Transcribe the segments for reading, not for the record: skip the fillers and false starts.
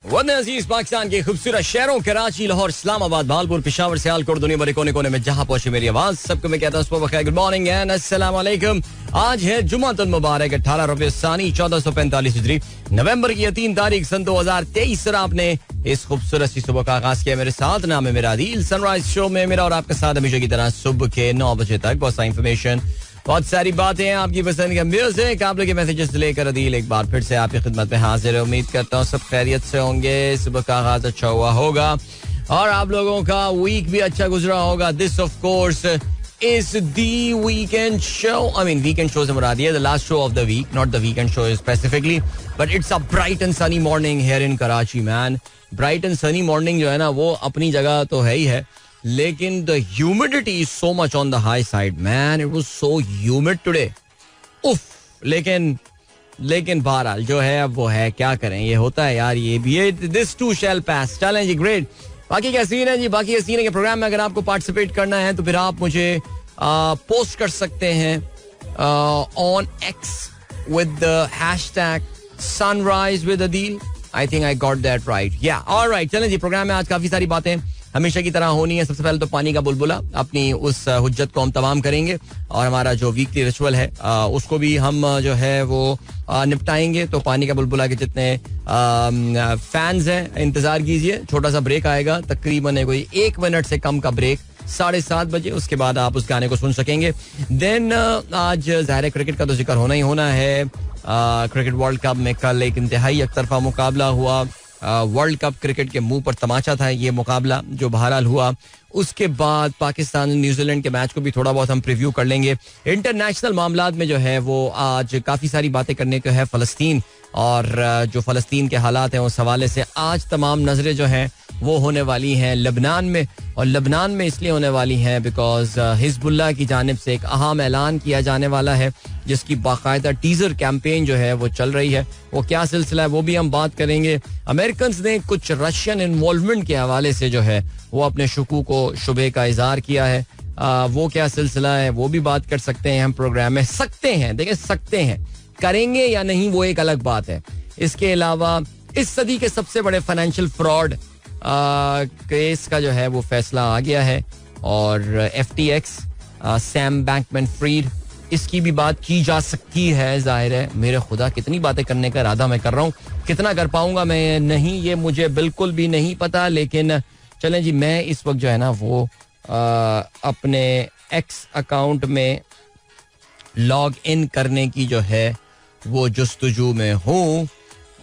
वतन अजीज पाकिस्तान के खूबसूरत शहरों कराची, लाहौर, इस्लामाबाद, भावलपुर, पेशावर, सियालकोट, दुनिया भर कोने कोने में जहां पहुंचे मेरी आवाज, सबको मैं कहता हूं गुड मॉर्निंग एंड अस्सलाम वालेकुम। आज है जुमातुल मुबारक 18 रबीउल सानी 1445 हिजरी, नवंबर की 3 तारीख सन 2023। और आपने इस खूबसूरत सी सुबह का आगाज किया मेरे साथ। नाम है मेरा आदिल। सनराइज शो में मेरा और आपके साथ हमेशा की तरह सुबह के 9 बजे तक बहुत सारी इंफॉर्मेशन, बहुत सारी बातें, आपकी पसंद का म्यूजिक, आप लोग के मैसेजेस लेकर अदील एक बार फिर से आपकी खिदमत में हाजिर है। उम्मीद करता हूँ सब खैरियत से होंगे, सुबह का आगाज अच्छा हुआ होगा और आप लोगों का वीक भी अच्छा गुजरा होगा। This of course is the weekend show. I mean weekend show से मुराद है the last show of the week, not the weekend show specifically, but it's a bright and sunny morning here in Karachi man. Bright and sunny morning जो है ना वो अपनी जगह तो है ही है, लेकिन the humidity is so much on the high side man. It was so humid today, उफ। लेकिन बहरहाल जो है अब वो है, क्या करें, ये होता है यार, ये भी दिस टू शैल पास। चलें जी, ग्रेट। बाकी क्या सीन है जी, बाकी ये सीन है कि प्रोग्राम में अगर आपको पार्टिसिपेट करना है तो फिर आप मुझे पोस्ट कर सकते हैं on x with the hashtag sunrise with Adeel. I think I got that right, या ऑलराइट। चलें जी, प्रोग्राम में आज काफी सारी बातें हमेशा की तरह होनी है। सबसे पहले तो पानी का बुलबुला, अपनी उस हुज्जत को हम तमाम करेंगे और हमारा जो वीकली रिचुअल है उसको भी हम जो है वो निपटाएंगे। तो पानी का बुलबुला के जितने फैंस हैं इंतजार कीजिए, छोटा सा ब्रेक आएगा, तकरीबन कोई 1 मिनट से कम का ब्रेक, 7:30 बजे। उसके बाद आप उस गाने को सुन सकेंगे। देन आज ज़ाहिर क्रिकेट का तो जिक्र होना ही होना है। क्रिकेट वर्ल्ड कप में कल एक इंतहाई एकतरफा मुकाबला हुआ। वर्ल्ड कप क्रिकेट के मुंह पर तमाचा था ये मुकाबला जो बहरहाल हुआ। उसके बाद पाकिस्तान न्यूजीलैंड के मैच को भी थोड़ा बहुत हम प्रीव्यू कर लेंगे। इंटरनेशनल मामलात में जो है वो आज काफ़ी सारी बातें करने को है। फ़लस्तीन और जो फ़लस्तीन के हालात हैं उस हवाले से आज तमाम नज़रें जो हैं वो होने वाली हैं लबनान में। और लबनान में इसलिए होने वाली हैं बिकॉज हिजबुल्लाह की जानिब से एक अहम ऐलान किया जाने वाला है, जिसकी बाकायदा टीजर कैंपेन जो है वो चल रही है। वो क्या सिलसिला है वो भी हम बात करेंगे। अमेरिकन ने कुछ रशियन इन्वॉल्वमेंट के हवाले से जो है वो अपने शुबे का इजहार किया है। वो क्या सिलसिला है वो भी बात कर सकते हैं हम प्रोग्राम में। सकते हैं करेंगे या नहीं वो एक अलग बात है। इसके अलावा इस सदी के सबसे बड़े फाइनेंशियल फ्रॉड केस का जो है वो फैसला आ गया है और FTX सैम बैंकमैन-फ्रीड, इसकी भी बात की जा सकती है। जाहिर है मेरे खुदा कितनी बातें करने का इरादा मैं कर रहा हूँ, कितना कर पाऊंगा मैं नहीं ये मुझे बिल्कुल भी नहीं पता। लेकिन चलें जी, मैं इस वक्त जो है ना वो अपने एक्स अकाउंट में लॉग इन करने की जो है वो जुस्तजू में हूँ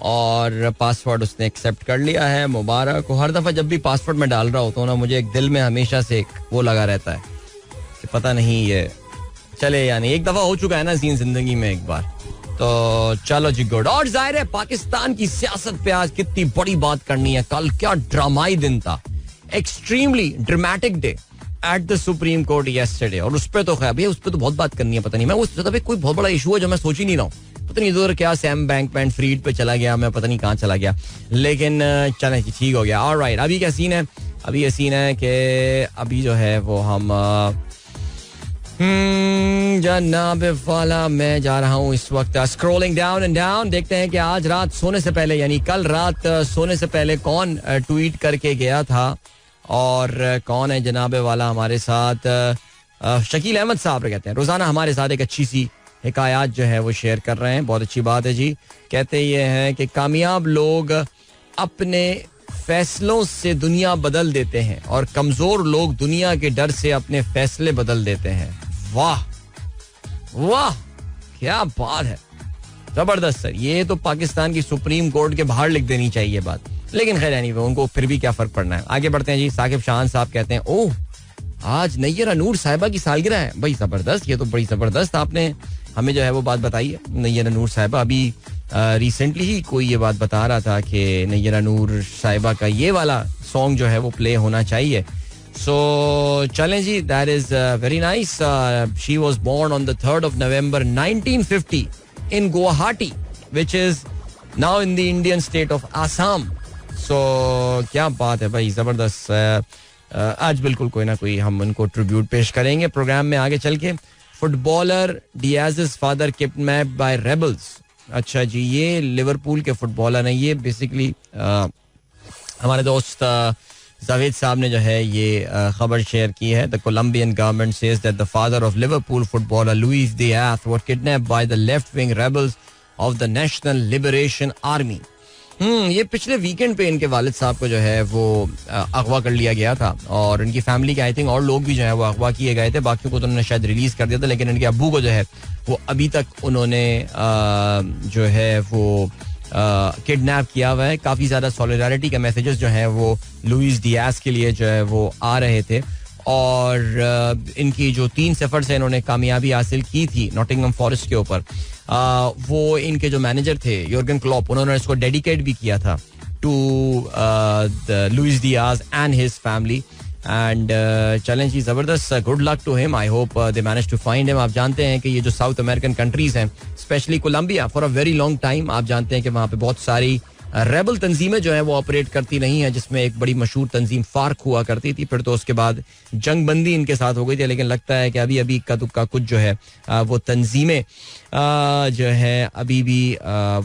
और पासवर्ड उसने एक्सेप्ट कर लिया है। मुबारक हो। हर दफ़ा जब भी पासवर्ड में डाल रहा होता हूँ ना मुझे एक दिल में हमेशा से एक वो लगा रहता है कि पता नहीं ये चले या नहीं। एक दफ़ा हो चुका है ना सीन जिंदगी में एक बार, तो चलो जी गुड। और जाहिर है पाकिस्तान की सियासत पे आज कितनी बड़ी बात करनी है। कल क्या ड्रामाई दिन था, extremely dramatic day at the supreme court yesterday. और उस पर तो खैर भैया उस पर तो बहुत बात करनी है। पता नहीं मैं उस कोई बहुत बड़ा इशू है जो मैं सोच ही नहीं रहा हूँ। पता नहीं इधर क्या सैम बैंकमैन-फ्रीड पे चला गया, मैं पता नहीं कहाँ चला गया। लेकिन चलें ठीक हो गया। ऑलराइट, अभी क्या सीन है? अभी ये सीन है कि अभी जो है वो हम जनाब वाला मैं जा रहा हूँ इस वक्त स्क्रॉलिंग डाउन एंड डाउन। देखते हैं कि आज रात सोने से पहले यानी कल रात सोने से पहले कौन ट्वीट करके गया था और कौन है जनाब वाला हमारे साथ। शकील अहमद साहब कहते हैं रोजाना हमारे साथ एक अच्छी सी हिकायात जो है वो शेयर कर रहे हैं। बहुत अच्छी बात है जी। कहते ये हैं कि कामयाब लोग अपने फैसलों से दुनिया बदल देते हैं और कमजोर लोग दुनिया के डर से अपने फैसले बदल देते हैं। वाह वाह, क्या बात है, जबरदस्त सर। ये तो पाकिस्तान की सुप्रीम कोर्ट के बाहर लिख देनी चाहिए बात, लेकिन खैर नहीं, उनको फिर भी क्या फर्क पड़ना है। आगे बढ़ते हैं जी। साकिब शान साहब कहते हैं ओह आज नैयरा नूर साहिबा की सालगिरह है। भाई जबरदस्त, ये तो बड़ी जबरदस्त आपने हमें जो है वो बात बताई है। नैयरा नूर साहिबा अभी रिसेंटली ही कोई ये बात बता रहा था कि नैयरा नूर साहिबा का ये वाला सॉन्ग जो है वो प्ले होना चाहिए। सो चलें जी, that is very nice. She was born on the 3rd of November 1950 in Guwahati which is now in the Indian state of Assam. So क्या बात है भाई, जबरदस्त। आज बिल्कुल कोई ना कोई हम उनको ट्रिब्यूट पेश करेंगे प्रोग्राम में आगे चल के। Footballer Diaz father kidnapped by rebels. अच्छा जी, ये लिवरपूल के फुटबॉलर हैं। ये बेसिकली हमारे दोस्त जावेद साहब ने जो है ये खबर शेयर की है. The Colombian government says that the father of Liverpool footballer Luis Diaz was kidnapped by the left wing rebels of the national liberation army. ये पिछले वीकेंड पे इनके वालिद साहब को जो है वो अगवा कर लिया गया था और इनकी फैमिली के आई थिंक और लोग भी जो है वो अगवा किए गए थे. बाकियों को तो उन्होंने शायद रिलीज कर दिया था, लेकिन इनके अब्बू को जो है वो अभी तक उन्होंने जो है वो किडनैप किया हुआ है. काफ़ी ज़्यादा सॉलिडारिटी के मैसेजेस जो हैं वो लुइस डियाज के लिए जो है वो आ रहे थे और इनकी जो 3 सफ़र से इन्होंने कामयाबी हासिल की थी नॉटिंघम फॉरेस्ट के ऊपर, वो इनके जो मैनेजर थे योर्गन क्लॉप, उन्होंने इसको डेडिकेट भी किया था to Luis Diaz and his family. And challenge ही जबरदस्त. Good luck to him. I hope they manage to find him. आप जानते हैं कि ये जो साउथ अमेरिकन कंट्रीज हैं, especially Colombia, for a very long time आप जानते हैं कि वहाँ पे बहुत सारी रेबल तंजीमें जो है वो ऑपरेट करती नहीं है, जिसमें एक बड़ी मशहूर तंजीम फार्क हुआ करती थी. फिर तो उसके बाद जंग बंदी इनके साथ हो गई थी, लेकिन लगता है कि अभी अभी इक्का दुक्का कुछ जो है वो तंजीमें जो है अभी भी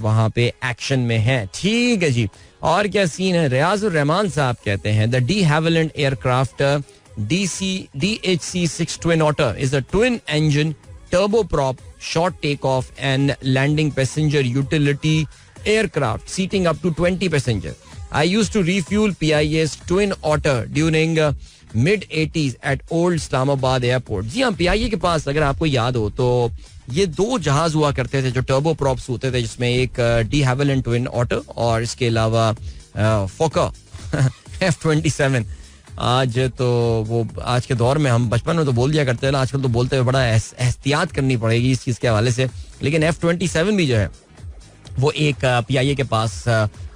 वहाँ पे एक्शन में हैं. ठीक है जी. और क्या सीन है. रियाजुर रहमान साहब कहते हैं the de Havilland aircraft DHC-6 Twin Otter is a twin engine turboprop short takeoff and landing passenger utility aircraft seating up to 20 passengers. I used to refuel PIA's Twin Otter during mid-80s at Old Islamabad Airport. जी हाँ, PIA के पास अगर आपको याद हो तो ये 2 जहाज हुआ करते थे जो टर्बो प्रॉप्स होते थे, जिसमें एक डी हैविलैंड ट्विन ऑटर और इसके अलावा फोका F-27. आज तो वो आज के दौर में हम बचपन में तो बोल दिया करते हैं ना, आजकल तो बोलते हुए बड़ा एहतियात करनी पड़ेगी इस चीज़ के हवाले से. लेकिन F-27 भी जो है वो एक PIA के पास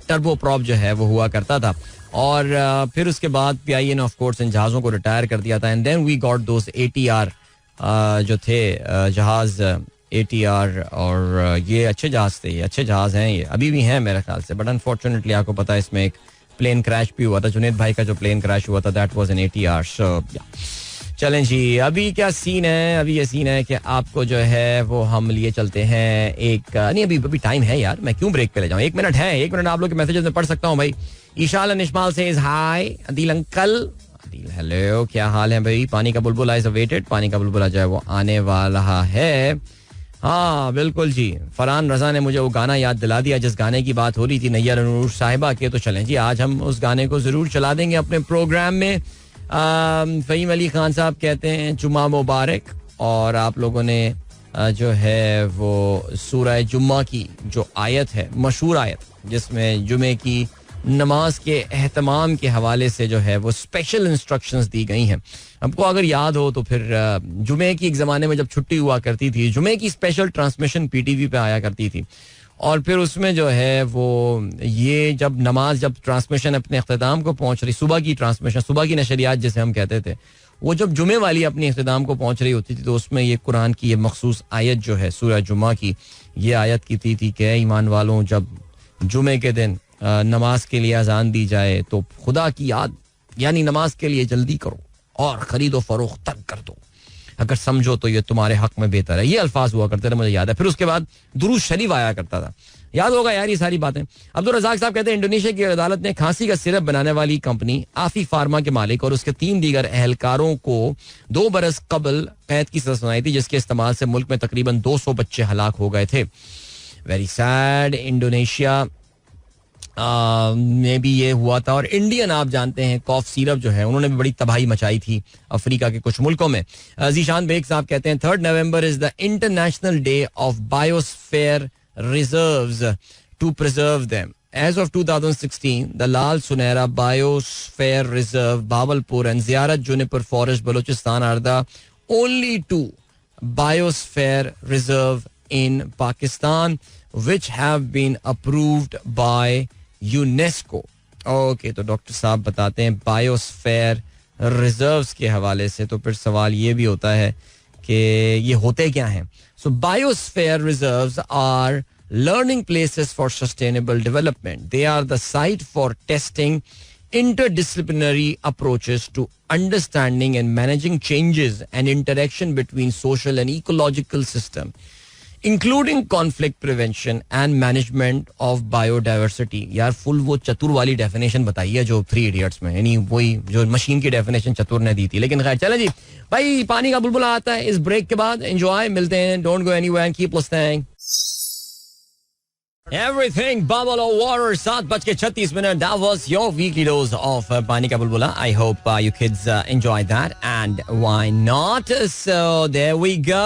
टर्बो प्रॉप जो है वो हुआ करता था और फिर उसके बाद PIA ने ऑफ कोर्स इन जहाज़ों को रिटायर कर दिया था. And then we got those ATR जो थे जहाज ATR और ये अच्छे जहाज थे, ये अच्छे जहाज हैं, ये अभी भी हैं मेरे ख्याल से. बट अनफॉर्चुनेटली आपको पता है इसमें एक प्लेन क्रैश भी हुआ था. जुनेद भाई का जो प्लेन क्रैश हुआ था दैट वाज एन ATR. सो चलें जी, अभी क्या सीन है. अभी ये सीन है कि आपको जो है वो हम लिए चलते हैं एक नहीं अभी टाइम है यार, मैं क्यों ब्रेक पे ले जाऊँ. 1 मिनट है, 1 मिनट आप लोग के मैसेजेस में पढ़ सकता हूँ भाई. ईशाल निशमाल से हाय अदील अंकल. अदील हेलो, क्या हाल है भाई. पानी का बुलबुला इज अवेटेड. पानी का बुलबुला जो है वो आने वाला है. हाँ बिल्कुल जी. फरहान रजा ने मुझे वो गाना याद दिला दिया जिस गाने की बात हो रही थी नैयर नूर साहिबा के. तो चलें जी, आज हम उस गाने को जरूर चला देंगे अपने प्रोग्राम में. फ़हीम अली खान साहब कहते हैं जुम्मा मुबारक. और आप लोगों ने जो है वो सूरह जुम्मा की जो आयत है, मशहूर आयत जिसमें जुमे की नमाज के एहतमाम के हवाले से जो है वो स्पेशल इंस्ट्रक्शंस दी गई हैं. हमको अगर याद हो तो फिर जुमे की एक ज़माने में जब छुट्टी हुआ करती थी, जुमे की स्पेशल ट्रांसमिशन PTV पे आया करती थी और फिर उसमें जो है वो ये जब नमाज जब ट्रांसमिशन अपने अख्ताम को पहुंच रही, सुबह की ट्रांसमिशन, सुबह की नशरियात जिसे हम कहते थे, वो जब जुमे वाली अपनी अख्ताम को पहुंच रही होती थी तो उसमें ये कुरान की ये मखसूस आयत जो है सूरह जुमा की, ये आयत की थी कि ईमान वालों जब जुमे के दिन नमाज के लिए अजान दी जाए तो खुदा की याद यानी नमाज के लिए जल्दी करो और खरीदो फरोख्त तक कर दो, अगर समझो तो ये तुम्हारे हक में बेहतर है. ये अल्फाज हुआ करते थे, मुझे याद है. फिर उसके बाद दुरूद शरीफ आया करता था, याद होगा यार ये सारी बातें. अब्दुल रज़ाक साहब कहते हैं इंडोनेशिया की अदालत ने खांसी का सिरप बनाने वाली कंपनी आफी फार्मा के मालिक और उसके 3 दीगर अहलकारों को 2 बरस कबल कैद की सजा सुनाई थी, जिसके इस्तेमाल से मुल्क में तकरीबन 200 बच्चे हलाक हो गए थे. Very sad. इंडोनेशिया में भी ये हुआ था. और इंडियन आप जानते हैं कॉफ सिरप जो है उन्होंने भी बड़ी तबाही मचाई थी अफ्रीका के कुछ मुल्कों में. जीशान बेग साहब कहते हैं 3 November is the international day of biosphere reserves to preserve them. As of 2016, the Lal Sunera Biosphere Reserve, Bawalpur and Ziyarat Juniper Forest, Balochistan are the only 2 biosphere reserve in Pakistan which have been approved by UNESCO. Okay, तो doctor साहब बताते हैं biosphere reserves के हवाले से. तो फिर सवाल ये भी होता है कि ये होते क्या हैं. So biosphere reserves are learning places for sustainable development. They are the site for testing interdisciplinary approaches to understanding and managing changes and interaction between social and ecological system. Including conflict prevention and management of biodiversity. यार full वो चतुर वाली definition बताई है जो 3 idiots में, यानी वही जो मशीन की डेफिनेशन चतुर ने दी थी. लेकिन खैर चले जी भाई, पानी का बुलबुला आता है इस ब्रेक के बाद. एंजॉय, मिलते हैं. Don't go anywhere and keep listening. Everything bubble of water. 7:36. That was your weekly dose of पानी का बुलबुला. I hope you kids enjoy that, and why not? So there we go.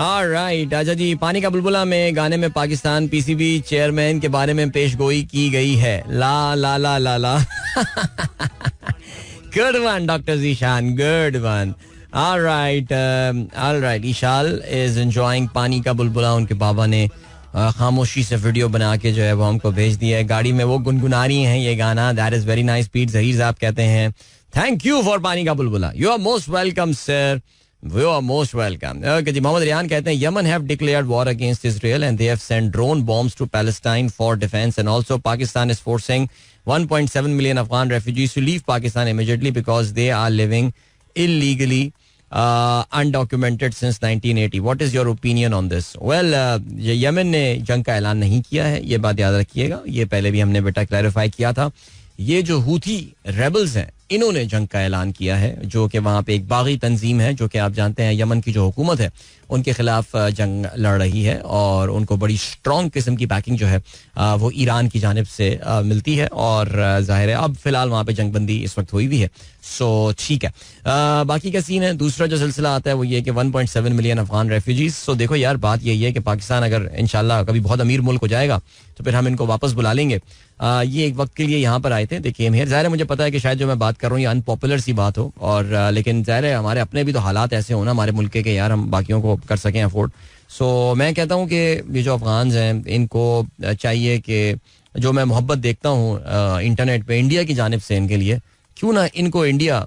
Alright, अच्छा जी, पानी का बुलबुला में गाने में पाकिस्तान पीसीबी चेयरमैन के बारे में पेशगोई की गई है. ला ला ला ला ला. Good one, Dr. Zishan. Good one. Alright. Ishal is enjoying पानी का बुलबुला. उनके बाबा ने खामोशी से वीडियो बना के जो है वो हमको भेज दिया है. गाड़ी में वो गुनगुना रही हैं ये गाना. That is very nice. पीट जहीर साहब कहते हैं थैंक यू फॉर पानी का बुलबुला. You are most welcome sir. You are most welcome. Okay जी. मोहम्मद रियान कहते हैं Yemen have declared war against Israel and they have sent drone bombs to Palestine for defence and also Pakistan is forcing 1.7 million Afghan refugees to leave Pakistan immediately because they are living illegally undocumented since 1980. What is your opinion on this? Well, Yemen ने जंग का ऐलान नहीं किया है, ये बात याद रखिएगा. ये पहले भी हमने बेटा क्लैरिफाई किया था. ये जो हूथी रेबल्स हैं इन्होंने जंग का ऐलान किया है, जो कि वहाँ पे एक बागी तंजीम है जो कि आप जानते हैं यमन की जो हुकूमत है उनके खिलाफ जंग लड़ रही है और उनको बड़ी स्ट्रॉन्ग किस्म की बैकिंग जो है वो ईरान की जानिब से मिलती है. और जाहिर है अब फिलहाल वहाँ पे जंगबंदी इस वक्त हुई भी है. सो ठीक है. बाकी का सीन है. दूसरा जो सिलसिला आता है वो ये कि 1.7 million अफगान रेफ्यूजीज. सो देखो यार, बात यही है कि पाकिस्तान अगर इंशाल्लाह कभी बहुत अमीर मुल्क हो जाएगा तो फिर हम इनको वापस बुला लेंगे. ये एक वक्त के लिए यहाँ पर आए थे. देखिए हियर, ज़ाहिर है मुझे पता है कि शायद जो मैं बात कर रहा हूँ ये अनपॉपुलर सी बात हो, और लेकिन ज़ाहिर है हमारे अपने भी तो हालात ऐसे हो ना हमारे मुल्क के यार हम बाकियों को कर सकें अफोर्ड. सो मैं कहता हूँ कि ये जो अफगान हैं इनको चाहिए कि जो मैं मोहब्बत देखता हूँ इंटरनेट पे इंडिया की जानिब से इनके लिए, क्यों ना इनको इंडिया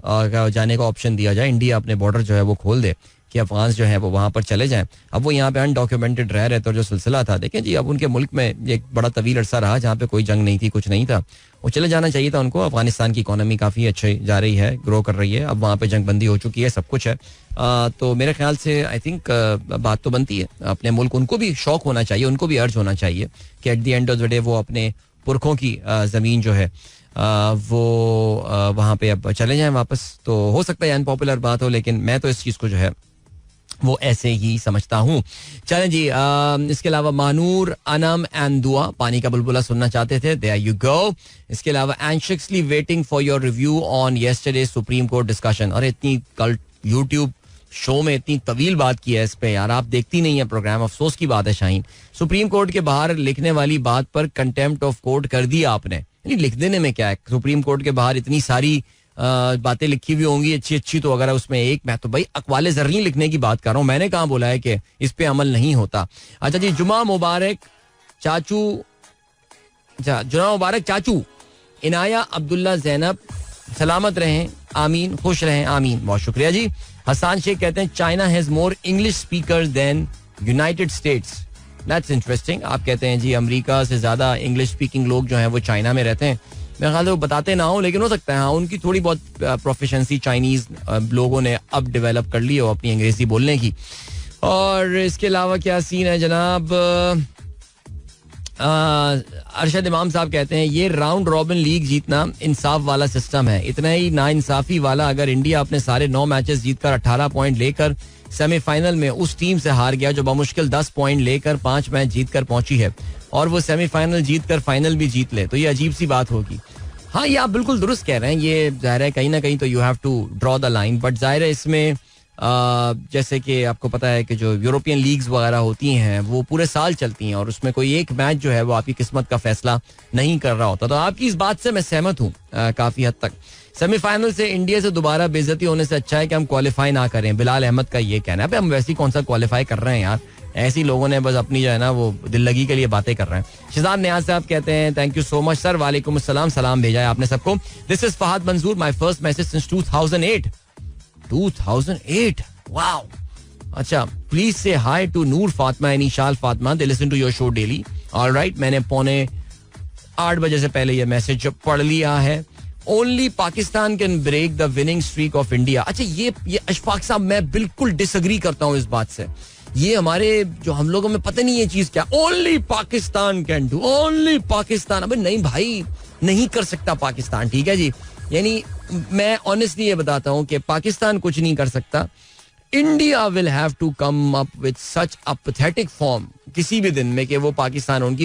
जाने का ऑप्शन दिया जाए. इंडिया अपने बॉर्डर जो है वो खोल दे कि अफगान जो है वो वहाँ पर चले जाएं. अब वो यहाँ पे अनडॉक्यूमेंटेड रह रहे थे और जो सिलसिला था देखें जी, अब उनके मुल्क में एक बड़ा तवील अरसा रहा जहाँ पे कोई जंग नहीं थी, कुछ नहीं था. वो चले जाना चाहिए था उनको. अफगानिस्तान की इकोनॉमी काफ़ी अच्छी जा रही है, ग्रो कर रही है. अब वहाँ पे जंगबंदी हो चुकी है, सब कुछ है. तो मेरे ख्याल से आई थिंक बात तो बनती है अपने मुल्क. उनको भी शौक होना चाहिए, उनको भी अर्ज होना चाहिए कि at the end of the day वो अपने पुरखों की ज़मीन जो है वो वहाँ पे अब चले जाएं वापस. तो हो सकता है अनपॉपुलर बात हो, लेकिन मैं तो इस चीज़ को जो है वो ऐसे ही समझता हूँ. चलें जी. इसके अलावा मानूर, अनम एंड दुआ पानी का बुलबुला सुनना चाहते थे. There you go. इसके अलावा anxiously waiting for your review on yesterday supreme court discussion. और इतनी कल यूट्यूब शो में इतनी तवील बात की है इस पे यार, आप देखती नहीं है प्रोग्राम. अफसोस की बात है शाहीन, सुप्रीम कोर्ट के बाहर लिखने वाली बात पर कंटेम्प्ट ऑफ कोर्ट कर दिया आपने. लिख देने में क्या है, सुप्रीम कोर्ट के बाहर इतनी सारी बातें लिखी हुई होंगी अच्छी अच्छी, तो अगर उसमें एक, मैं तो भाई अक़वाले ज़र्री लिखने की बात कर रहा हूँ. मैंने कहाँ बोला है कि इस पे अमल नहीं होता. अच्छा जी. जुमा मुबारक चाचू. अच्छा, जुमा मुबारक चाचू. इनाया अब्दुल्ला ज़ैनब सलामत रहें, आमीन. खुश रहें, आमीन. बहुत शुक्रिया जी. हसान शेख कहते हैं China has more English speakers than United States. That's interesting. आप कहते हैं जी अमेरिका से ज़्यादा इंग्लिश स्पीकिंग लोग जो हैं वो चाइना में रहते हैं. मेरे ख्याल से वो बताते ना हो, लेकिन हो सकता है हाँ उनकी थोड़ी बहुत प्रोफिशेंसी चाइनीज लोगों ने अब डेवलप कर ली हो अपनी अंग्रेजी बोलने की. और इसके अलावा क्या सीन है जनाब. अरशद इमाम साहब कहते हैं ये राउंड रॉबिन लीग जीतना इंसाफ वाला सिस्टम है, इतना ही नाइंसाफी वाला. अगर इंडिया अपने सारे 9 मैचेस जीतकर 18 पॉइंट लेकर सेमीफाइनल में उस टीम से हार गया जो बामुश्किल 10 पॉइंट लेकर 5 मैच जीतकर पहुंची है, और वो सेमीफाइनल जीतकर फाइनल भी जीत ले, तो ये अजीब सी बात होगी. हाँ, ये आप बिल्कुल दुरुस्त कह रहे हैं. ये जाहिर है कहीं ना कहीं तो you have to draw the line. But जाहिर है इसमें जैसे कि आपको पता है कि जो यूरोपियन लीग्स वगैरह होती हैं वो पूरे साल चलती हैं और उसमें कोई एक मैच जो है वो आपकी किस्मत का फैसला नहीं कर रहा होता. तो आपकी इस बात से मैं सहमत हूँ काफ़ी हद तक. सेमीफाइनल से इंडिया से दोबारा बेइज्जती होने से अच्छा है कि हम क्वालिफाई ना करें. बिलाल अहमद का ये कहना है. हम वैसे ही कौन सा क्वालिफाई कर रहे हैं यार, ऐसी लोगों ने बस अपनी जो है ना वो दिल लगी के लिए बातें कर रहे हैं. शिजाब नियाज साहब कहते हैं thank you so much sir. वालेकुम अस्सलाम. सलाम भेजा है आपने सबको. This is Fahad Manzoor. My first message since 2008. 2008. Wow. अच्छा, please say hi to Noor Fatima and Eshal Fatima. They listen to your show daily. Alright, मैंने 7:45 बजे से पहले ये मैसेज पढ़ लिया है. Only Pakistan can break the winning streak of India. अच्छा, ये अशफाक साहब मैं बिल्कुल डिसएग्री करता हूँ इस बात से. ये हमारे जो हम लोगों में पता नहीं ये चीज क्या, only Pakistan can do, only Pakistan. अबे नहीं भाई, नहीं कर सकता पाकिस्तान, ठीक है जी. यानी मैं ऑनेस्टली ये बताता हूं कि पाकिस्तान कुछ नहीं कर सकता. India will have to come up with such a pathetic form किसी भी दिन में कि वो पाकिस्तान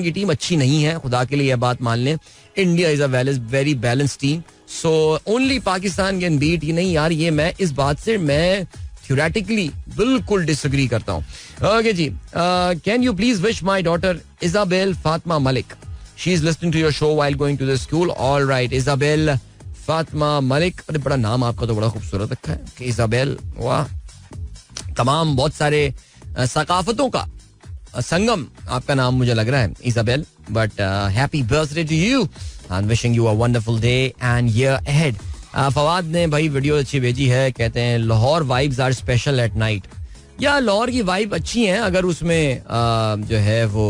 की टीम अच्छी नहीं है, खुदा के लिए यह बात मान लें. India is a very balance team, so only Pakistan can beat. ये नहीं यार, ये मैं इस बात से मैं थ्योरेटिकली बिल्कुल डिसएग्री करता हूँ. ओके जी, can you please wish my daughter Isabel Fatima Malik, she is listening to your show while going to the school. Alright, Isabel Fatima Malik, अरे बड़ा नाम आपका तो बड़ा खूबसूरत रखा है कि इजाबेल. वाह, तमाम बहुत सारे सकाफतों का संगम आपका नाम मुझे लग रहा है Isabel. But happy birthday to you and wishing you a wonderful day and year ahead. Fawad ने भाई वीडियो अच्छी भेजी है, कहते हैं Lahore vibes are special at night. या लाहौर की वाइब अच्छी है अगर उसमें जो है वो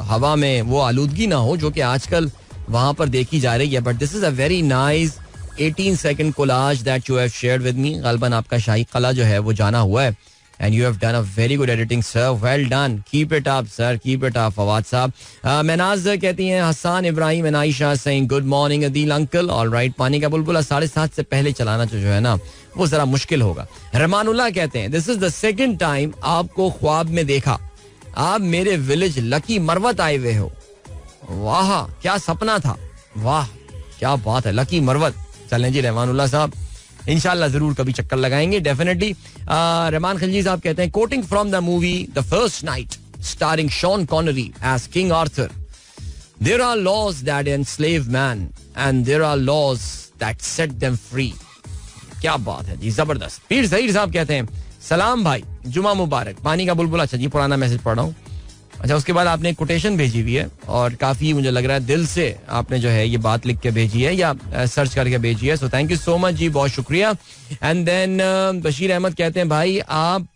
हवा में वो आलूदगी ना हो जो कि आजकल वहां पर देखी जा रही है. But this is a very nice 18 second collage that you have shared with me. गलबन आपका शाही कला जो है वो जाना हुआ है and you have done a very good editing sir, well done, keep it up sir, keep it up Fawad साहब. मेनाज कहती हैं Hasan Ibrahim and Ayesha saying good morning Adeel uncle. All right, पानी का बुलबुला 7:30 से पहले चलाना जो है ना वो जरा मुश्किल होगा. रहमानुल्लाह कहते हैं this is the second time आपको ख्वाब में देखा, आप मेरे विलेज लकी मरवत आए हुए हो. वाह क्या सपना था, वाह क्या बात है, लकी मरवत. चलें जी रहमानुल्लाह साहब, इंशाल्लाह जरूर कभी चक्कर लगाएंगे डेफिनेटली. रहमान खिलजी साहब कहते हैं quoting from the movie the first knight starring Sean Connery as King Arthur, there are laws that enslave man and there are laws that set them free. क्या बात है जी, जबरदस्त. पीर जहीर साहब कहते हैं सलाम भाई, जुमा मुबारक, पानी का बुलबुल. अच्छा जी, पुराना मैसेज पढ़ रहा हूँ. अच्छा, उसके बाद आपने कोटेशन भेजी हुई है और काफी मुझे लग रहा है दिल से आपने जो है ये बात लिख के भेजी है या सर्च करके भेजी है. So thank you so much जी, बहुत शुक्रिया. एंड देन बशीर अहमद कहते हैं भाई आप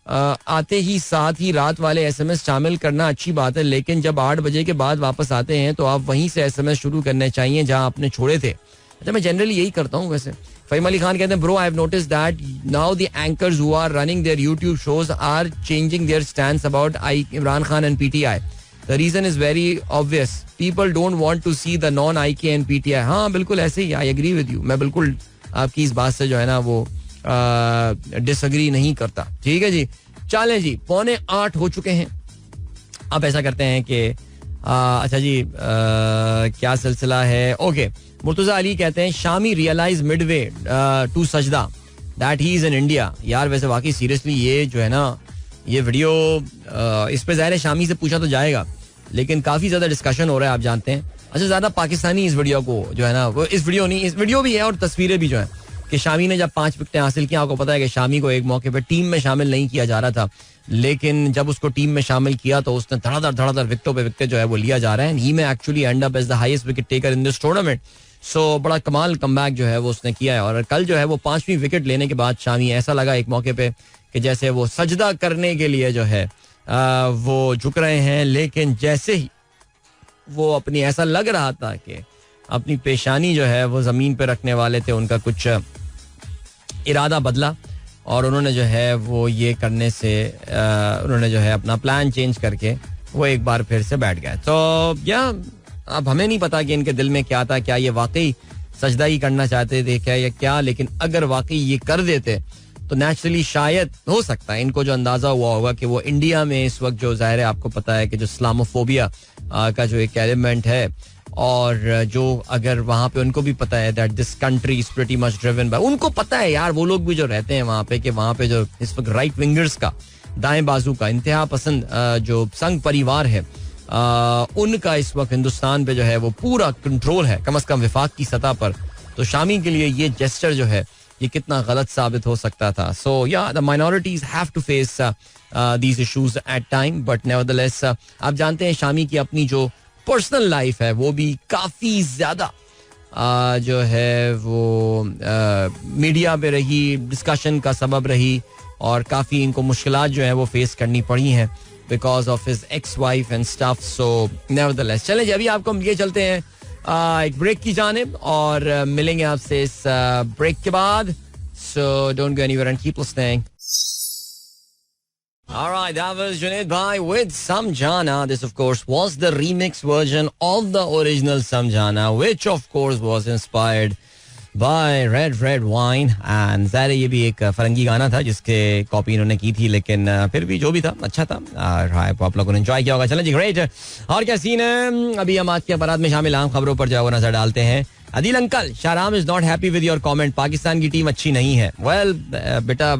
आते ही साथ ही रात वाले एसएमएस शामिल करना अच्छी बात है, लेकिन जब 8 बजे के बाद वापस आते हैं तो आप वहीं से एसएमएस शुरू करने चाहिए जहां आपने छोड़े थे. अच्छा, मैं जनरली यही करता हूँ वैसे. फहीम अली खान कहते हैं bro I have noticed that now the anchors who are running their YouTube shows are changing their stands about Imran Khan and PTI. The reason is very obvious, people don't want to see the non IK and PTI. हाँ बिल्कुल ऐसे ही, I agree with you, मैं बिल्कुल आपकी इस बात से जो है ना वो डिसएग्री नहीं करता. ठीक है जी, चलें जी, 7:45 हो चुके हैं. अब ऐसा करते हैं कि अच्छा जी क्या सिलसिला है. ओके, मुर्तजा अली कहते हैं शामी रियलाइज मिडवे टू सजदा that he is in India. यार वैसे वाकई सीरियसली ये जो है ना ये वीडियो इस पे ज़ाहिर है शामी से पूछा तो जाएगा, लेकिन काफी ज्यादा डिस्कशन हो रहा है, आप जानते हैं. अच्छा, ज्यादा पाकिस्तानी इस वीडियो को जो है ना वो इस वीडियो भी है और तस्वीरें भी जो है कि शामी ने जब 5 विकेटें हासिल की. आपको पता है कि शामी को एक मौके पर टीम में शामिल नहीं किया जा रहा था, लेकिन जब उसको टीम में शामिल किया तो उसने धड़ाधड़ विकेटों पे विकेट जो है वो लिया जा रहा है. He may actually end up as the highest wicket taker in this tournament. So बड़ा कमाल कमबैक जो है वो उसने किया है. और कल जो है वो 5वीं विकेट लेने के बाद शामी ऐसा लगा एक मौके पे कि जैसे वो सजदा करने के लिए जो है वो झुक रहे हैं, लेकिन जैसे ही वो अपनी ऐसा लग रहा था कि अपनी पेशानी जो है वो जमीन पे रखने वाले थे, उनका कुछ इरादा बदला और उन्होंने जो है वो ये करने से उन्होंने जो है अपना प्लान चेंज करके वो एक बार फिर से बैठ गए. तो या अब हमें नहीं पता कि इनके दिल में क्या था, क्या ये वाकई सजदा ही करना चाहते थे क्या या क्या, लेकिन अगर वाकई ये कर देते तो नेचुरली शायद हो सकता है इनको जो अंदाजा हुआ होगा कि वो इंडिया में इस वक्त जो जाहिर है आपको पता है कि जो इस्लामोफोबिया का जो एक एलिमेंट है और जो अगर वहां पे उनको भी पता है that this country is pretty much driven by, उनको पता है यार वो लोग भी जो रहते हैं वहां पे कि वहां पे जो इस वक्त राइट विंगर्स का दाएं बाजू का इंतहा पसंद जो संघ परिवार है उनका इस वक्त हिंदुस्तान पे जो है वो पूरा कंट्रोल है, कम से कम विफाक की सतह पर. तो शामी के लिए ये जेस्चर जो है ये कितना गलत साबित हो सकता था. सो या the minorities have to face these issues at time, but nevertheless आप जानते हैं शामी की अपनी जो पर्सनल लाइफ है वो भी काफी ज्यादा जो है वो मीडिया पे रही, डिस्कशन का सबब रही और काफी इनको मुश्किलात जो है वो फेस करनी पड़ी हैं because of his ex wife and stuff. So nevertheless चलें जी, अभी आपको हम ये चलते हैं एक ब्रेक की जानिब और मिलेंगे आपसे इस ब्रेक के बाद. So don't go anywhere and keep listening. All right, that was Junaid Bhai with Samjhana. This, of course, was the remix version of the original Samjhana, which, of course, was inspired by Red Wine. And ज़ाहिर ये भी एक फरंगी गाना था जिसके copy इन्होंने की थी, लेकिन फिर भी जो भी था अच्छा था. आप लोगों ने एंजॉय किया होगा. चलें जी, ग्रेट. और क्या सीन है, अभी हम आज के अखबारात में शामिल आम खबरों पर जो है वो नजर डालते हैं. Adeel uncle, Shahram is not happy with your comment. Pakistan की टीम अच्छी नहीं है. वेल बेटा,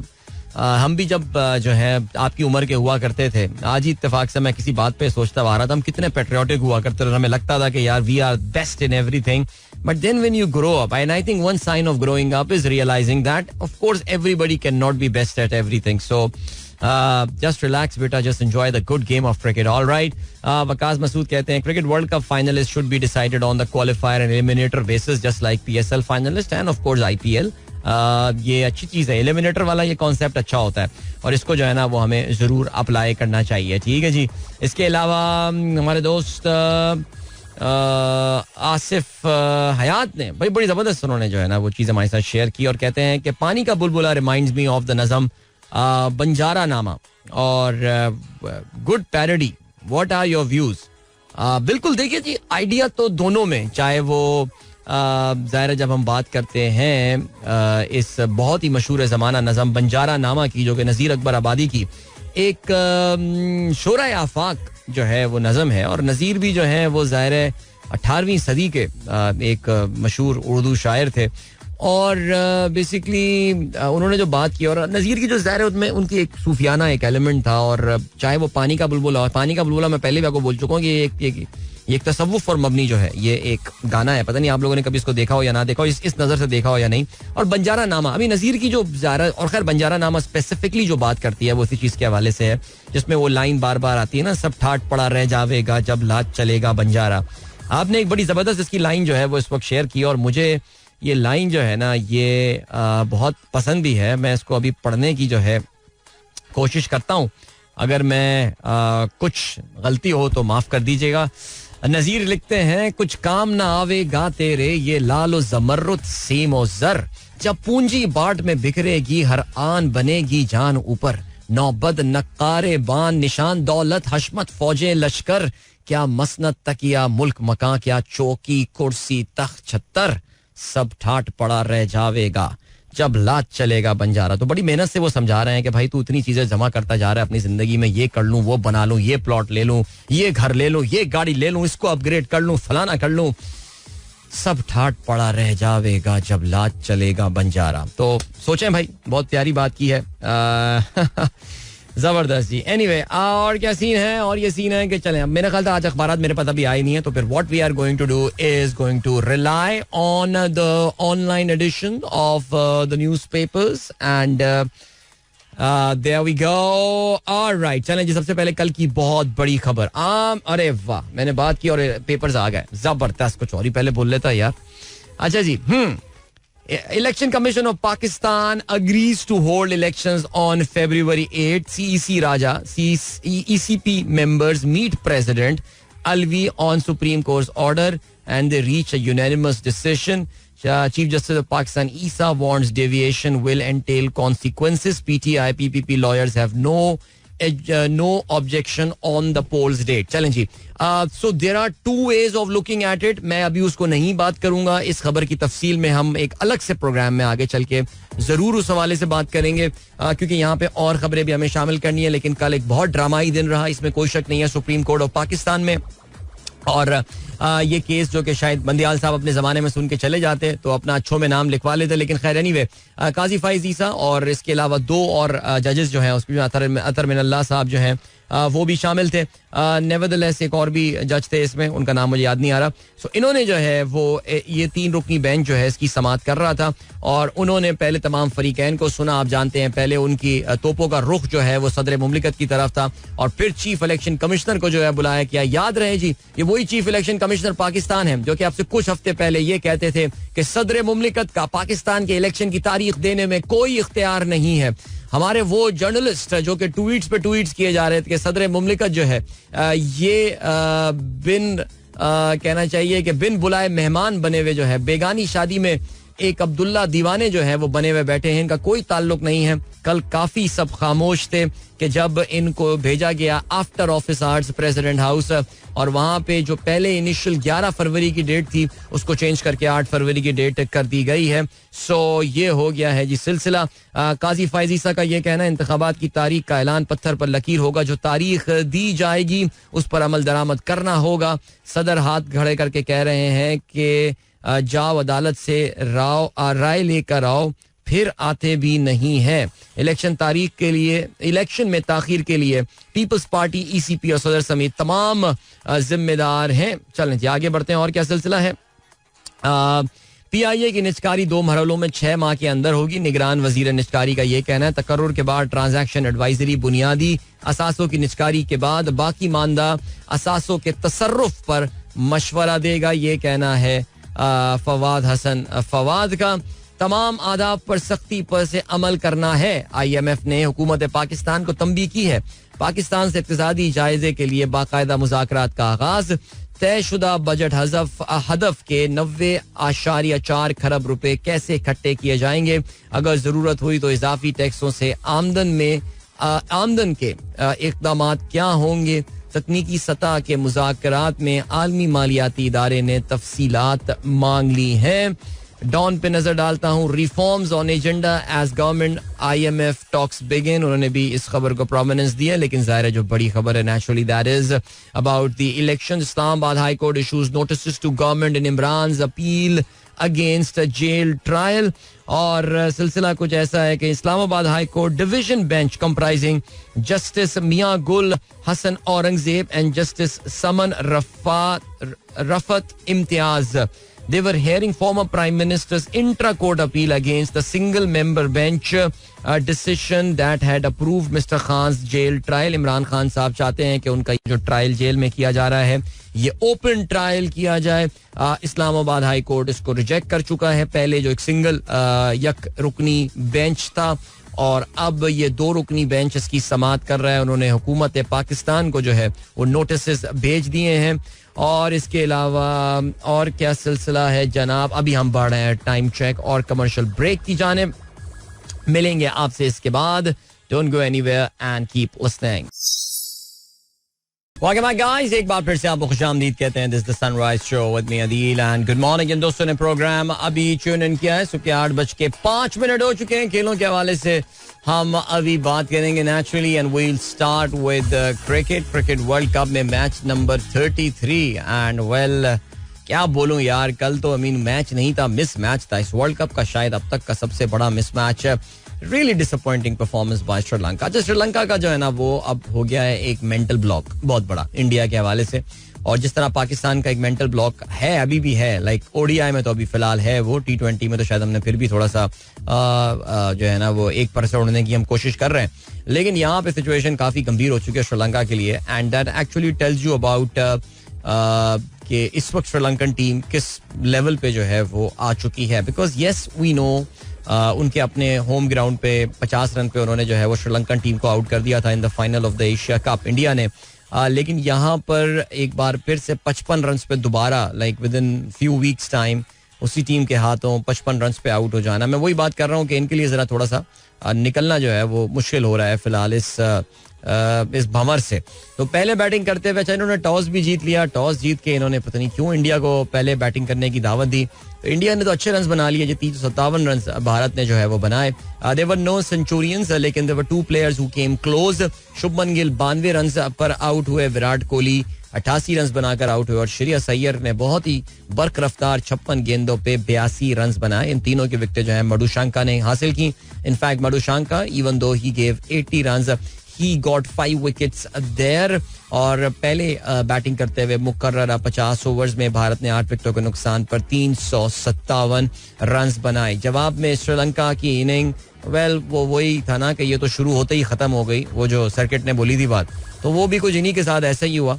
हम भी जब जो है आपकी उम्र के हुआ करते थे, आज ही इत्तेफाक से मैं किसी बात पे सोचता आ रहा था, हम कितने पेट्रियोटिक हुआ करते थे. हमें लगता था कि यार we are best in everything. But then when you grow up, and I think one sign of growing up is realising that of course everybody can not be best at everything. So just relax बेटा, just enjoy the good game of cricket. All right. Waqas Masood कहते हैं cricket world cup finalist should be decided on the qualifier and eliminator basis just like PSL finalist and of course IPL. ये अच्छी चीज है, eliminator वाला ये concept अच्छा होता है और इसको जो है ना वो हमें जरूर अप्लाई करना चाहिए. ठीक है जी. इसके अलावा हमारे दोस्त आसिफ हयात ने भाई बड़ी जबरदस्त उन्होंने जो है ना वो चीज हमारे साथ शेयर की और कहते हैं कि पानी का बुलबुला रिमाइंड्स मी ऑफ द नज़म बंजारा नामा और good parody. What are your views? बिल्कुल, देखिए जी, आइडिया तो दोनों में, चाहे वो ज़ाहिर जब हम बात करते हैं इस बहुत ही मशहूर ज़माना नज़म बंजारा नामा की, जो कि नज़ीर अकबर आबादी की एक शोरा आफाक जो है वो नज़म है. और नज़ीर भी जो है वो ज़ाहिर 18वीं सदी के एक मशहूर उर्दू शायर थे और बेसिकली उन्होंने जो बात की, और नज़ीर की जो ज़ाहिर है उसमें उनकी एक सूफियाना एक एलिमेंट था. और चाहे वो पानी का बुलबुला मैं पहले भी आपको बोल चुका हूँ कि ये एक तसव्वुफ और मबनी जो है ये एक गाना है. पता नहीं आप लोगों ने कभी इसको देखा हो या ना देखा हो, इस नज़र से देखा हो या नहीं. और बंजारा नामा, अभी नज़ीर की जो ज़ाहिर, और खैर बंजारा नामा स्पेसिफिकली जो बात करती है वो इसी चीज़ के हवाले से है जिसमें वो लाइन बार बार आती है ना, सब ठाट पड़ा रह जावेगा जब लाज चलेगा बंजारा. आपने एक बड़ी ज़बरदस्त इसकी लाइन जो है वो इस वक्त शेयर की और मुझे ये लाइन जो है ना ये बहुत पसंद भी है. मैं इसको अभी पढ़ने की जो है कोशिश करता हूँ. अगर मैं कुछ गलती हो तो माफ़ कर दीजिएगा. नज़ीर लिखते हैं, कुछ काम ना आवेगा तेरे ये लालो जमर्रुत सीमो जर, जब पूंजी बाट में बिखरेगी हर आन बनेगी जान ऊपर, नौबद नक्कारे बान निशान दौलत हशमत फौजे लश्कर, क्या मसनत तकिया मुल्क मकां क्या चौकी कुर्सी तख्त छत्तर, सब ठाट पड़ा रह जावेगा जब लाज चलेगा बंजारा. तो बड़ी मेहनत से वो समझा रहे हैं कि भाई तू इतनी चीजें जमा करता जा रहा है अपनी जिंदगी में, ये कर लूं, वो बना लूं, ये प्लॉट ले लूं, ये घर ले लूं, ये गाड़ी ले लूं, इसको अपग्रेड कर लूं, फलाना कर लूं, सब ठाट पड़ा रह जावेगा जब लाज चलेगा बंजारा. तो सोचें भाई, बहुत प्यारी बात की है. जबरदस्त जी. एनीवे, और क्या सीन है, और ये सीन है कि चलें, अब मेरा ख्याल था आज अखबारात मेरे पास अभी आए नहीं है, तो फिर what we are going to do is going to rely on the online edition of the newspapers and there we go. Alright, चलें जी. सबसे पहले कल की बहुत बड़ी खबर. अरे वाह, मैंने बात की और पेपर्स आ गए. जबरदस्त. कुछ और ही पहले बोल लेता यार. अच्छा जी. Election Commission of Pakistan agrees to hold elections on February 8. CEC Raja, ECP members meet President Alvi on Supreme Court's order and they reach a unanimous decision. Chief Justice of Pakistan Isa warns deviation will entail consequences. PTI PPP lawyers have no objection on the polls date. चलें जी. So there are two ways of looking at it. मैं अभी उसको नहीं बात करूंगा. इस खबर की तफसील में हम एक अलग से प्रोग्राम में आगे चल के जरूर उस हवाले से बात करेंगे क्योंकि यहाँ पे और खबरें भी हमें शामिल करनी है. लेकिन कल एक बहुत ड्रामाई दिन रहा, इसमें कोई शक नहीं है, सुप्रीम कोर्ट ऑफ पाकिस्तान में. और ये केस जो कि शायद बंदियाल साहब अपने जमाने में सुन के चले जाते तो अपना अच्छों में नाम लिखवा लेते, लेकिन खैर एनीवे, काजी फाइज ईसा और इसके अलावा दो और जजेस जो हैं उसमें अतर मिनल्लाह साहब जो हैं वो भी शामिल थे. नेवरदलेस एक और भी जज थे इसमें, उनका नाम मुझे याद नहीं आ रहा. सो इन्होंने जो है वो ये 3 रुकनी बेंच जो है इसकी समाअत कर रहा था और उन्होंने पहले तमाम फरीकैन को सुना. आप जानते हैं पहले उनकी तोपों का रुख जो है वो सदर मुमलिकत की तरफ था और फिर चीफ इलेक्शन कमिश्नर को जो है बुलाया गया. याद रहे जी, ये वही चीफ इलेक्शन कमिश्नर पाकिस्तान है जो कि आपसे कुछ हफ्ते पहले ये कहते थे कि सदर मुमलिकत का पाकिस्तान के इलेक्शन की तारीख देने में कोई इख्तियार नहीं है. हमारे वो जर्नलिस्ट जो कि ट्वीट्स पे ट्वीट्स किए जा रहे थे कि सदर मुमलिकत जो है ये कहना चाहिए कि बिन बुलाए मेहमान बने हुए जो है बेगानी शादी में एक अब्दुल्ला दीवाने जो है वो बने हुए बैठे हैं, इनका कोई ताल्लुक नहीं है. कल काफी सब खामोश थे कि जब इनको भेजा गया after office hours president house, और वहां पे जो पहले इनिशियल 11 फरवरी की डेट थी उसको चेंज करके 8 फरवरी की डेट कर दी गई है. सो ये हो गया है जी सिलसिला. काजी फैज ईसा का ये कहना है इंतखाबात की तारीख का ऐलान पत्थर पर लकीर होगा, जो तारीख दी जाएगी उस पर अमल दरामद करना होगा. सदर हाथ खड़े करके कह रहे हैं कि जाओ अदालत से राय लेकर आओ, फिर आते भी नहीं है. इलेक्शन तारीख के लिए, इलेक्शन में ताखीर के लिए पीपल्स पार्टी, ईसीपी और सदर समेत तमाम जिम्मेदार हैं. चलें जी आगे बढ़ते हैं. और क्या सिलसिला है? पीआईए की निजकारी 2 मरहलों में 6 माह के अंदर होगी. निगरान वजीर निजकारी का यह कहना है तकर्रुर के बाद ट्रांजैक्शन एडवाइजरी बुनियादी असासों की निजकारी के बाद बाकी मानदा असासों के तसर्रुफ पर मशवरा देगा. ये कहना है फवाद हसन फवाद का. तमाम आदाब पर सख्ती पर से अमल करना है. IMF ने हुकूमत पाकिस्तान को तंबीह की है. पाकिस्तान से इक्तिसादी जायजे के लिए बाकायदा मुज़ाकरात का आगाज. तयशुदा बजट हदफ के 90.4 खरब रुपए कैसे इकट्ठे किए जाएंगे. अगर जरूरत हुई तो इजाफी टैक्सों से आमदन के इक़दाम क्या होंगे. तकनीकी सतह के मुज़ाकरात में आलमी मालियाती इदारे ने तफसीलात मांग ली हैं. डॉन पे नजर डालता हूँ. Reforms on agenda as government IMF talks begin. उन्होंने भी इस खबर को प्रोमिनेंस दिया, लेकिन जाहिर है जो बड़ी खबर है naturally that is about the election. Islamabad high court issues notice to government in Imran appeal against jail trial. और सिलसिला कुछ ऐसा है कि Islamabad high court division bench comprising justice Miangul Hassan Aurangzeb and justice Saman Rafat Imtiaz, they were hearing former prime minister's intra-court appeal against the single-member bench decision that had approved Mr. Khan's jail trial. Imran Khan साहब चाहते हैं कि उनका जो ट्रायल जेल में किया जा रहा है ये ओपन ट्रायल किया जाए. इस्लामाबाद हाई कोर्ट इसको रिजेक्ट कर चुका है. पहले जो एक सिंगल यक रुकनी बेंच था और अब ये 2 रुकनी बेंच इसकी समाअत कर रहा है. उन्होंने हुकूमत पाकिस्तान को जो है वो नोटिस भेज दिए हैं. और इसके अलावा और क्या सिलसिला है जनाब. अभी हम बढ़ रहे हैं टाइम चेक और कमर्शियल ब्रेक की जानिब. मिलेंगे आपसे इसके बाद. Don't go anywhere and keep listening. Welcome back guys, एक बार फिर से आपको खुशामदीद कहते हैं. This the sunrise show with me Adeel and good morning. इन दोस्तों ने प्रोग्राम अभी ट्यून इन किया है. सुबह 8:05 हो चुके हैं. खेलों के हवाले से हम अभी बात करेंगे naturally and we will start with cricket world cup में मैच नंबर 33 एंड वेल क्या बोलूं यार, कल तो मैच नहीं था, मिस मैच था. इस वर्ल्ड कप का शायद अब तक का सबसे बड़ा मिस मैच है. Really disappointing performance by Sri Lanka. जो श्रीलंका का जो है ना वो अब हो गया है एक मेंटल ब्लॉक बहुत बड़ा इंडिया के हवाले से. और जिस तरह पाकिस्तान का एक मेंटल ब्लॉक है अभी भी है, लाइक ODI में तो अभी फिलहाल है वो, T20 में तो शायद हमने फिर भी थोड़ा सा जो है ना वो एक पर से उड़ने की हम कोशिश कर रहे हैं. लेकिन यहाँ पे सिचुएशन काफी गंभीर हो चुकी है श्रीलंका के लिए. And that actually tells you about कि इस वक्त श्रीलंकन टीम किस लेवल पे जो है वो आ चुकी है. बिकॉज येस वी नो उनके अपने होम ग्राउंड पे 50 रन पे उन्होंने जो है वो श्रीलंकन टीम को आउट कर दिया था in the final of the Asia cup India ने. लेकिन यहाँ पर एक बार फिर से 55 रन पे दोबारा like with in few weeks time उसी टीम के हाथों 55 रन पे आउट हो जाना. मैं वही बात कर रहा हूँ कि इनके लिए जरा थोड़ा सा निकलना जो है वो मुश्किल हो रहा है फिलहाल इस भंवर से. तो पहले बैटिंग करते हुए इन्होंने टॉस भी जीत लिया. टॉस जीत के इन्होंने पता नहीं क्यों इंडिया को पहले बैटिंग करने की दावत दी. तो इंडिया ने तो अच्छे रन बना लिए, जो 357 रन भारत ने जो है वो बनाए. देवर नो सेंचुरियंस, लेकिन देवर 2 players who came close. Shubman Gill 92 run पर आउट हुए, विराट कोहली 88 रन बनाकर आउट हुए और श्रेयस अय्यर ने बहुत ही बर्क रफ्तार 56 गेंदों पे 82 रन बनाए. इन तीनों की विकेटें जो है मधुशंका ने हासिल की. In fact Madushanka even though he gave 80 run, he got 5 wickets there. और पहले बैटिंग करते हुए मुकर्ररा 50 ओवर्स में भारत ने 8 विकेटों के नुकसान पर 357 रन बनाए. जवाब में श्रीलंका की इनिंग वो वही था ना कि ये तो शुरू होते ही खत्म हो गई. वो जो सर्किट ने बोली थी बात, तो वो भी कुछ इन्हीं के साथ ऐसा ही हुआ.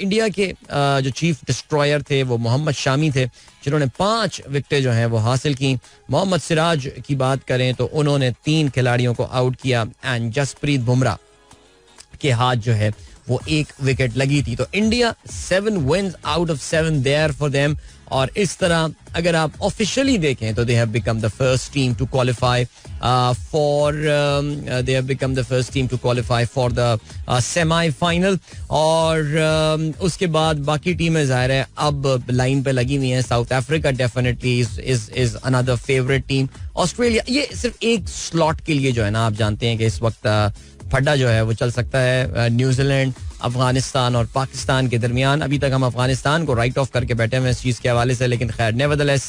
इंडिया के जो चीफ डिस्ट्रॉयर थे वो मोहम्मद शामी थे, जिन्होंने 5 विकेटें जो हैं वो हासिल की. मोहम्मद सिराज की बात करें तो उन्होंने 3 खिलाड़ियों को आउट किया एंड जसप्रीत बुमराह के हाथ जो है वो 1 विकेट लगी थी. तो India 7 wins out of 7 there for them. और इस तरह अगर आप ऑफिशियली देखें तो they have become the first team to qualify for the semifinal. और उसके बाद बाकी टीमें ज़ाहिर है अब लाइन पे लगी हुई हैं. South Africa definitely is another favourite team. Australia, ये सिर्फ एक स्लॉट के लिए जो है ना, आप जानते हैं कि इस वक्त फड्डा जो है वो चल सकता है न्यूजीलैंड, अफगानिस्तान और पाकिस्तान के दरमियान. अभी तक हम अफगानिस्तान को राइट ऑफ करके बैठे हैं इस चीज़ के हवाले से, लेकिन खैर नेवरदलेस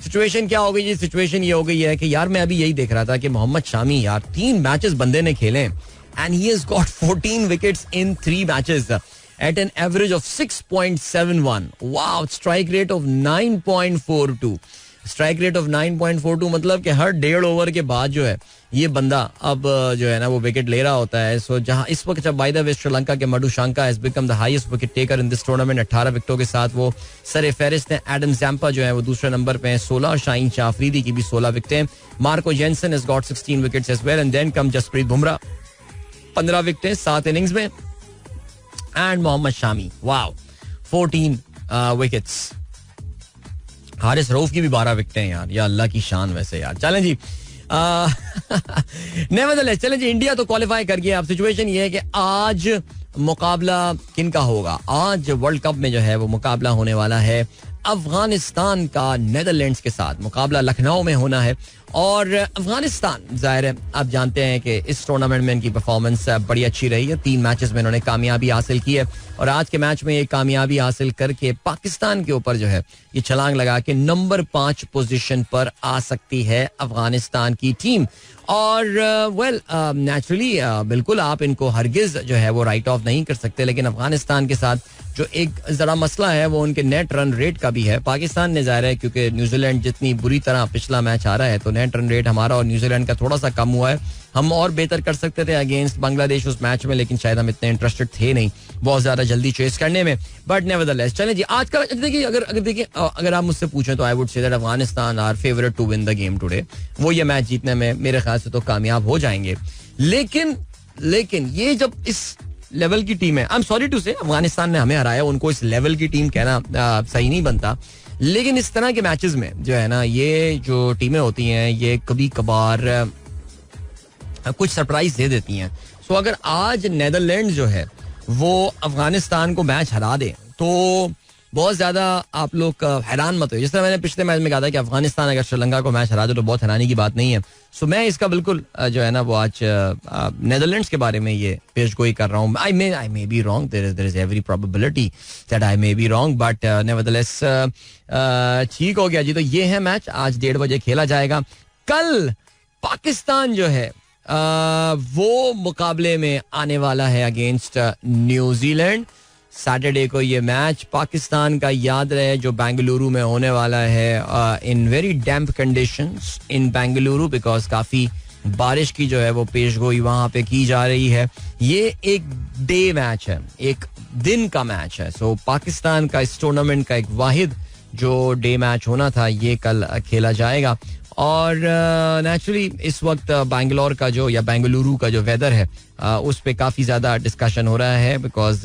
सिचुएशन क्या हो गई जी? सिचुएशन ये हो गई है कि यार मैं अभी यही देख रहा था कि मोहम्मद शामी, यार 3 मैचेस बंदे ने खेले and he has got 14 wickets in 3 matches at an average of 6.71. Wow, strike rate of 9.42. Strike rate of 9.42 मतलब कि हर 1.5 ओवर के बाद जो है ये बंदा अब जो है ना वो विकेट ले रहा होता है. सो जहां इस वक्त जब बाय द वे श्रीलंका के मधु शंका has become the highest wicket taker in this tournament 18 विकेटों के साथ वो सर फेरिस्त हैं. एडम जैम्पा जो है वो दूसरे नंबर पे हैं 16 और शाहीन शाह अफरीदी की भी 16 विकेटें. Marco Jansen has got 16 wickets as well and then come Jasprit Bumrah 15 विकेटें 7 इनिंग्स में and Mohammad Shami wow 14 wickets. Haris Rauf की भी 12 विकेटें यार, या अल्लाह की शान वैसे यार. चलें जी नेवरदलेस चलें जी, इंडिया तो क्वालिफाई कर गया. अब सिचुएशन ये है कि आज मुकाबला किन का होगा? आज वर्ल्ड कप में जो है वो मुकाबला होने वाला है अफगानिस्तान का नेदरलैंड्स के साथ. मुकाबला लखनऊ में होना है और अफगानिस्तान जाहिर है आप जानते हैं कि इस टूर्नामेंट में इनकी परफॉर्मेंस बड़ी अच्छी रही है. 3 मैचेस में इन्होंने कामयाबी हासिल की है और आज के मैच में ये कामयाबी हासिल करके पाकिस्तान के ऊपर जो है ये छलांग लगा के नंबर 5 पोजीशन पर आ सकती है अफगानिस्तान की टीम. और वेल नेचुरली बिल्कुल आप इनको हरगिज जो है वो राइट ऑफ नहीं कर सकते, लेकिन अफगानिस्तान के साथ जो एक जरा मसला है वो उनके नेट रन रेट का भी है. पाकिस्तान ने जाहिर है क्योंकि न्यूजीलैंड जितनी बुरी तरह पिछला मैच आ रहा है तो नेट रन रेट हमारा और न्यूजीलैंड का थोड़ा सा कम हुआ है. हम और बेहतर कर सकते थे अगेंस्ट बांग्लादेश उस मैच में, लेकिन शायद हम इतने इंटरेस्टेड थे नहीं बहुत ज्यादा जल्दी चेस करने में. बट नेवरदलेस चलें जी, आज का देखिए अगर आप मुझसे पूछें तो I would say that Afghanistan are favourite to win the game today. वो ये मैच जीतने में मेरे ख्याल से तो कामयाब हो जाएंगे. लेकिन ये जब इस लेवल की टीम है, आई एम सॉरी टू से अफगानिस्तान ने हमें हराया, उनको इस लेवल की टीम कहना सही नहीं बनता, लेकिन इस तरह के मैचेस में जो है ना ये जो टीमें होती हैं ये कभी कभार कुछ सरप्राइज दे देती हैं. सो अगर आज नेदरलैंड जो है वो अफगानिस्तान को मैच हरा दे तो बहुत ज्यादा आप लोग हैरान मत हो. जिस तरह मैंने पिछले मैच में कहा था कि अफगानिस्तान अगर श्रीलंका को मैच हरा दे तो बहुत हैरानी की बात नहीं है. सो मैं इसका बिल्कुल जो है ना वो आज नेदरलैंड्स के बारे में ये पेशगोई कर रहा हूँ. I may be wrong, there is every probability that I may be wrong, but nevertheless ठीक हो गया जी. तो ये है मैच आज 1:30 बजे खेला जाएगा. कल पाकिस्तान जो है वो मुकाबले में आने वाला है अगेंस्ट न्यूजीलैंड. सैटरडे को ये मैच पाकिस्तान का याद रहे जो बेंगलुरु में होने वाला है in very damp conditions in Bengaluru, because काफी बारिश की जो है वो पेशगोई वहां पे की जा रही है. ये एक डे मैच है, एक दिन का मैच है. सो पाकिस्तान का इस टूर्नामेंट का एक वाहिद जो डे मैच होना था ये कल खेला जाएगा. और नेचुरली इस वक्त बैंगलोर का जो या बेंगलुरु का जो वेदर है उस पे काफी ज्यादा डिस्कशन हो रहा है, बिकॉज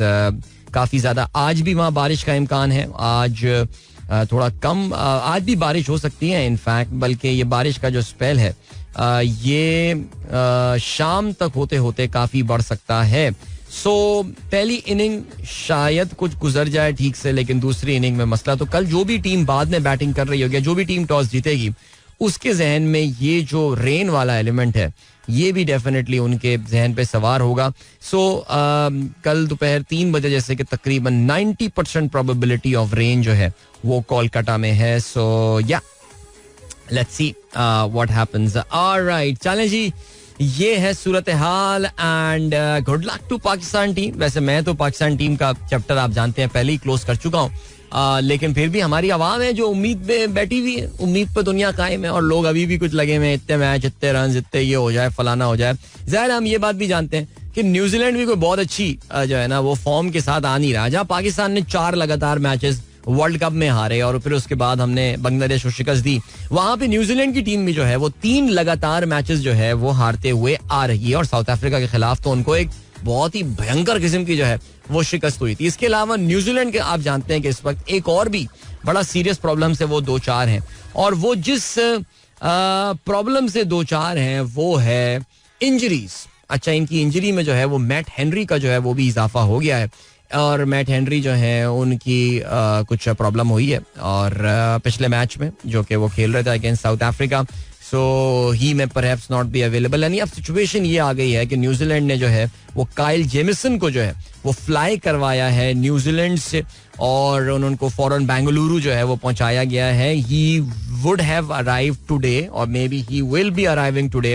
काफी ज्यादा आज भी वहाँ बारिश का इम्कान है. आज थोड़ा कम, आज भी बारिश हो सकती है इनफैक्ट, बल्कि ये बारिश का जो स्पेल है ये शाम तक होते होते काफी बढ़ सकता है. सो पहली इनिंग शायद कुछ गुजर जाए ठीक से, लेकिन दूसरी इनिंग में मसला. तो कल जो भी टीम बाद में बैटिंग कर रही होगी, जो भी टीम टॉस जीतेगी, उसके जहन में ये जो रेन वाला एलिमेंट है ये भी डेफिनेटली उनके जहन पे सवार होगा. सो कल दोपहर 3 बजे जैसे कि तकरीबन 90% प्रोबेबिलिटी ऑफ रेन जो है वो कोलकाता में है. So yeah let's see what happens. Alright चलें जी, ये है सूरत हाल and good luck to Pakistan team. वैसे मैं तो पाकिस्तान टीम का चैप्टर आप जानते हैं पहले ही क्लोज कर चुका हूँ, लेकिन फिर भी हमारी आवाम है जो उम्मीद पे बैठी हुई है, उम्मीद पे दुनिया कायम है और लोग अभी भी कुछ लगे हुए हैं, इतने मैच, इतने रन, इतने ये हो जाए, फलाना हो जाए. ज़ाहिर हम ये बात भी जानते हैं कि न्यूजीलैंड भी कोई बहुत अच्छी जो है ना वो फॉर्म के साथ आ नहीं रहा. जहाँ पाकिस्तान ने 4 लगातार मैचेस वर्ल्ड कप में हारे और फिर उसके बाद हमने बांग्लादेश को शिकस्त दी, वहां पे न्यूजीलैंड की टीम भी जो है वो 3 लगातार मैचेस जो है वो हारते हुए आ रही है. और साउथ अफ्रीका के खिलाफ तो उनको एक बहुत ही भयंकर किस्म की जो है वो शिकस्त हुई थी. इसके अलावा न्यूजीलैंड के आप जानते हैं कि इस वक्त एक और भी बड़ा सीरियस प्रॉब्लम से वो 2-4 हैं, और वो जिस प्रॉब्लम से 2-4 हैं वो है इंजरीज. अच्छा, इनकी इंजरी में जो है वो मैट हेनरी का जो है वो भी इजाफा हो गया है, और मैट हेनरी जो है उनकी कुछ प्रॉब्लम हुई है, और पिछले मैच में जो कि वो खेल रहे थे अगेंस्ट साउथ अफ्रीका, सो ही में परहैप्स नॉट बी अवेलेबल. यानी अब सिचुएशन ये आ गई है कि न्यूजीलैंड ने जो है वो काइल जेमिसन को जो है वो फ्लाई करवाया है न्यूजीलैंड से, और उनको फौरन बेंगलुरु जो है वो पहुंचाया गया है. He would have arrived today, और maybe he will be arriving today,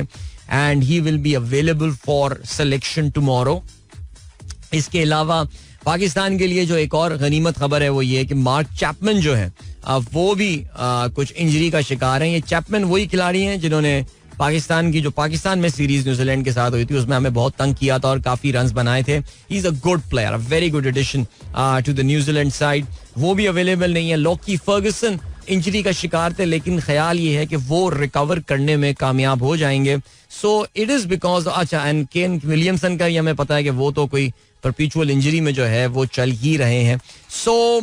and he will be available for selection tomorrow. इसके अलावा पाकिस्तान के लिए जो एक और गनीमत खबर है वो ये कि मार्क चैपमैन जो है वो भी कुछ इंजरी का शिकार हैं. ये चैपमैन वही खिलाड़ी हैं जिन्होंने पाकिस्तान में सीरीज न्यूजीलैंड के साथ हुई थी, उसमें हमें बहुत तंग किया था और काफी रन्स बनाए थे. He is a good player, a very good addition to the New Zealand side. वो भी अवेलेबल नहीं है. लॉकी फर्गसन इंजरी का शिकार थे, लेकिन ख्याल ये है कि वो रिकवर करने में कामयाब हो जाएंगे. सो इट इज बिकॉज, अच्छा, एंड केन विलियमसन का ही हमें पता है कि वो तो कोई परपीचुअल इंजरी में जो है वो चल ही रहे हैं. सो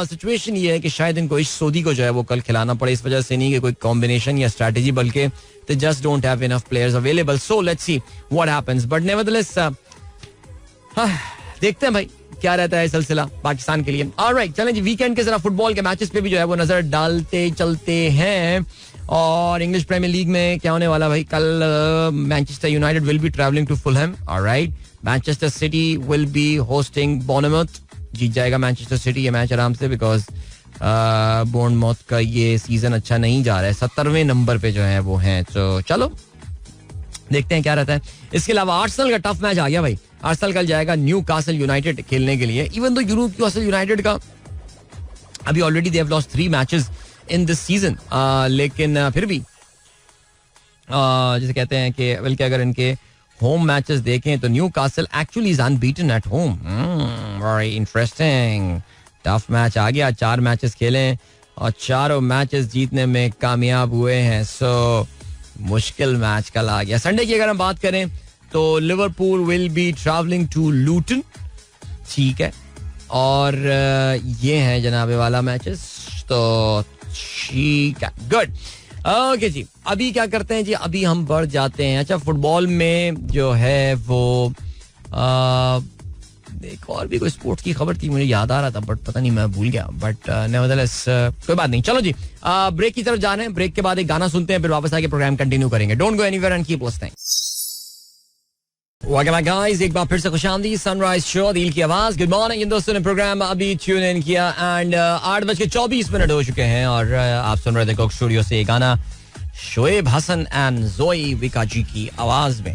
सिचुएशन ये है कि शायद इनको इस सोदी को जो है वो कल खिलाना पड़े. इस वजह से नहीं कि कोई कॉम्बिनेशन या स्ट्रेटेजी, बल्कि they just don't have enough players available. So let's see what happens, but nevertheless देखते हैं भाई क्या रहता है सिलसिला पाकिस्तान के लिए. ऑलराइट, चलें जी, वीकेंड के जरा फुटबॉल के मैचेस पे भी जो है वो नजर डालते चलते हैं. और इंग्लिश प्रीमियर लीग में क्या होने वाला भाई, कल Manchester United will be travelling to Fulham. Alright, Manchester City will be hosting Bournemouth. जीत जाएगा मैनचेस्टर सिटी ये मैच आराम से, बिकॉज बोर्नमouth का ये सीजन अच्छा नहीं जा रहा है, 70वें नंबर पे जो है वो हैं. तो चलो देखते हैं क्या रहता है. इसके अलावा आर्सेनल का टफ मैच आ गया भाई. आर्सेनल कल जाएगा न्यू कासल यूनाइटेड खेलने के लिए. Even though new castle United का अभी already they have lost 3 matches in this season, लेकिन फिर भी जैसे कहते हैं कि बल्कि अगर इनके होम मैचेस देखें तो Newcastle actually is unbeaten at home. Very interesting. Tough match आ गया. 4 मैचेस खेले और चारों मैचेस जीतने में कामयाब हुए हैं. सो मुश्किल मैच कल आ गया. संडे की अगर हम बात करें तो Liverpool will be travelling to Luton. ठीक है, और ये हैं जनाबे वाला मैचेस. तो ठीक है, गुड. ओके जी, अभी क्या करते हैं जी, अभी हम बढ़ जाते हैं. अच्छा, फुटबॉल में जो है वो एक और भी कोई स्पोर्ट्स की खबर थी, मुझे याद आ रहा था बट पता नहीं मैं भूल गया. बट नेवरदलेस कोई बात नहीं. चलो जी, ब्रेक की तरफ जा रहे हैं. ब्रेक के बाद एक गाना सुनते हैं, फिर वापस आके प्रोग्राम कंटिन्यू करेंगे. Don't go anywhere and keep listening. Welcome back guys, एक बार फिर से खुशामदीद. सनराइज शो, दिल की आवाज. गुड मॉर्निंग इन दोस्तों ने प्रोग्राम अभी ट्यून इन किया एंड 8:24 हो चुके हैं और आप सुन रहे थे कोक स्टूडियो से गाना शोएब हसन एंड जोई विका जी की आवाज में.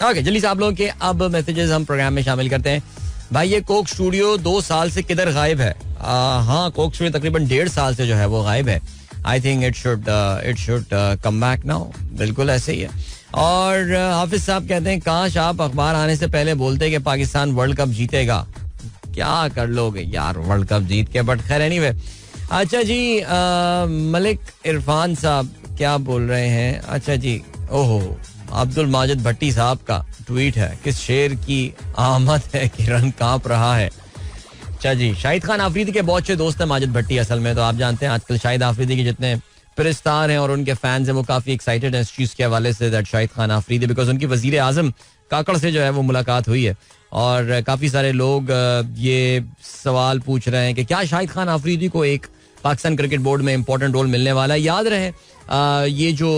ओके, जल्दी से आप लोगों के अब मैसेजेस हम प्रोग्राम में शामिल करते हैं. भाई ये कोक स्टूडियो 2 साल से किधर गायब है? हाँ, कोक स्टूडियो तकरीबन 1.5 साल से जो है वो गायब है. I think it should come back now. बिल्कुल ऐसे ही है. और हाफिज साहब कहते हैं काश आप अखबार आने से पहले बोलते कि पाकिस्तान वर्ल्ड कप जीतेगा. क्या कर लोगे यार वर्ल्ड कप जीत के, बट खैर एनीवे. अच्छा जी, मलिक इरफान साहब क्या बोल रहे हैं? अच्छा जी, ओहो, अब्दुल माजिद भट्टी साहब का ट्वीट है, किस शेर की आमद है कि रंग कांप रहा है. अच्छा जी, शाहिद खान आफरीदी के बहुत अच्छे दोस्त हैं माजिद भट्टी असल में. तो आप जानते हैं आजकल शाहिद आफरीदी के जितने फिरिस्तार हैं और उनके फैंस हैं वो काफी एक्साइटेड हैं इस चीज के हवाले say that Shahid Khan Afridi, because उनकी वजीर आजम काकड़ से जो है वो मुलाकात हुई है. और काफी सारे लोग ये सवाल पूछ रहे हैं कि क्या शाहिद खान आफरीदी को एक पाकिस्तान क्रिकेट बोर्ड में इंपॉर्टेंट रोल मिलने वाला है. याद रहे ये जो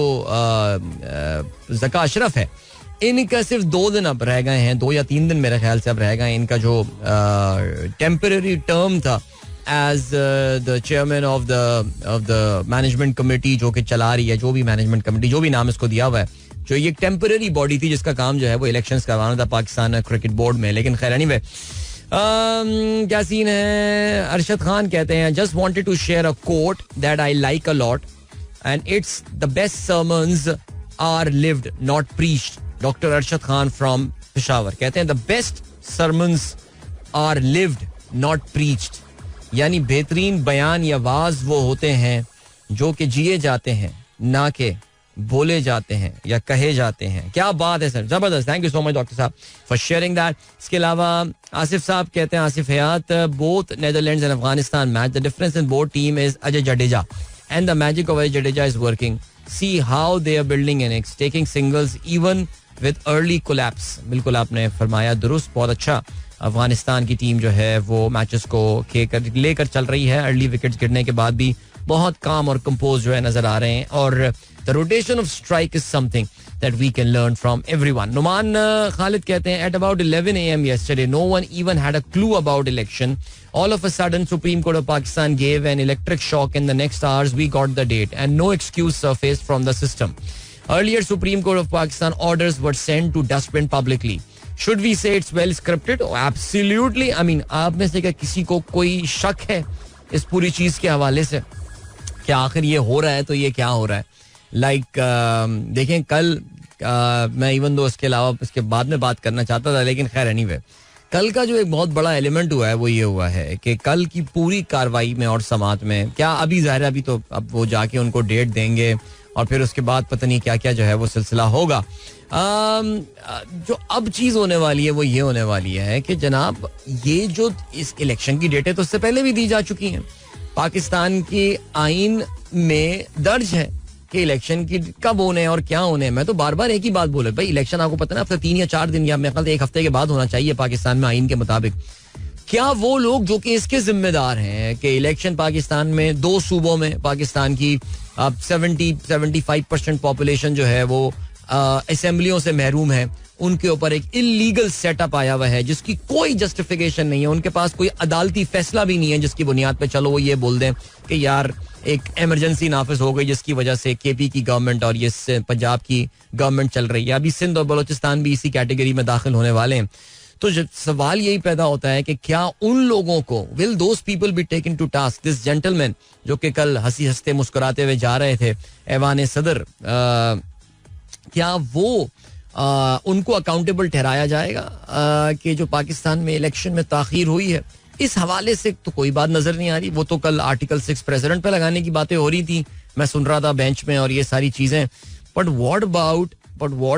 ज़का अशरफ है, इनका सिर्फ 2 दिन अब रह गए हैं, 2 या 3 दिन मेरे ख्याल से अब रह गए. इनका जो टेम्पररी टर्म था as the chairman of the management committee जो कि चला रही है, जो भी मैनेजमेंट कमेटी, जो भी नाम इसको दिया हुआ है, जो ये टेम्पररी बॉडी थी जिसका काम जो है वो इलेक्शंस करवाना था पाकिस्तान क्रिकेट बोर्ड में. लेकिन खैर एनीवे, क्या सीन है? अरशद खान कहते हैं just wanted to share a quote that I like a lot and it's the best sermons are lived not preached. Doctor Arshad Khan from Peshawar कहते हैं the best sermons are lived not preached, यानी बेहतरीन बयान या वाज वो होते हैं जो कि जिए जाते हैं, ना कि बोले जाते हैं या कहे जाते हैं. क्या बात है सर, जबरदस्त. Thank you so much doctor साहब फॉर शेयरिंग दैट. इसके अलावा आसिफ साहब कहते हैं, Asif Hayat, both Netherlands and Afghanistan match, the difference in both team is Ajay Jadeja and the magic of Ajay Jadeja is working. See how they are building innings, taking singles even with early collapse. बिल्कुल आपने फरमाया दुरुस्त, बहुत अच्छा. अफगानिस्तान की टीम जो है वो मैचेस को लेकर चल रही है. अर्ली विकेट्स गिरने के बाद भी बहुत काम और कंपोज जो है नजर आ रहे हैं. और the rotation of strike is something that we can learn from everyone. Numan Khalid कहते हैं, at about 11 a.m. yesterday, no one even had a clue about election. All of a sudden, Supreme Court of Pakistan gave an electric shock. In the next hours, we got the date and no excuse surfaced from the system. Earlier, Supreme Court of Pakistan orders were sent to dustbin publicly. Should we say it's well scripted? Oh, absolutely. I mean, आप में से क्या किसी को कोई शक है इस पूरी चीज के हवाले से कि आखिर ये हो रहा है तो ये क्या हो रहा है? देखें कल मैं इवन दो इसके अलावा इसके बाद में बात करना चाहता था, लेकिन खैर एनीवे, कल का जो एक बहुत बड़ा एलिमेंट हुआ है वो ये हुआ है कि कल की पूरी कार्रवाई में और समात में क्या अभी ज़ाहिर, अभी तो अब वो जाके उनको डेट देंगे और फिर उसके बाद पता नहीं क्या क्या जो है वो सिलसिला होगा. जो अब चीज़ होने वाली है वो ये होने वाली है कि जनाब ये जो इस इलेक्शन की डेटें तो उससे पहले भी दी जा चुकी हैं. पाकिस्तान के आइन में दर्ज है कि इलेक्शन की कब होने और क्या होने. मैं तो बार बार एक ही बात बोले, भाई इलेक्शन आपको पता ना हफ्ते 3 या 4 दिन या मेरे ख्याल 1 हफ्ते के बाद होना चाहिए पाकिस्तान में आइन के मुताबिक. क्या वो लोग जो कि इसके जिम्मेदार हैं कि इलेक्शन पाकिस्तान में 2 सूबों में पाकिस्तान की अब 70-75% पॉपुलेशन जो है वो असेंबलियों से महरूम है, उनके ऊपर एक इलीगल सेटअप आया हुआ है जिसकी कोई जस्टिफिकेशन नहीं है, उनके पास कोई अदालती फैसला भी नहीं है जिसकी बुनियाद पे चलो वो ये बोल दें कि यार एक इमरजेंसी नाफिज हो गई जिसकी वजह से केपी की गवर्नमेंट और ये पंजाब की गवर्नमेंट चल रही है. अभी सिंध और बलोचिस्तान भी इसी कैटेगरी में दाखिल होने वाले हैं. तो सवाल यही पैदा होता है कि क्या उन लोगों को, will those people be taken to task, this gentleman जो कि कल हंसी हंसते मुस्कुराते हुए जा रहे थे ऐवान सदर, क्या वो उनको अकाउंटेबल ठहराया जाएगा कि जो पाकिस्तान में इलेक्शन में ताखीर हुई है. इस हवाले से तो कोई बात नजर नहीं आ रही. वो तो कल आर्टिकल 6 प्रेसिडेंट पे लगाने की बातें हो रही थी, मैं सुन रहा था बेंच में और ये सारी चीजें. But what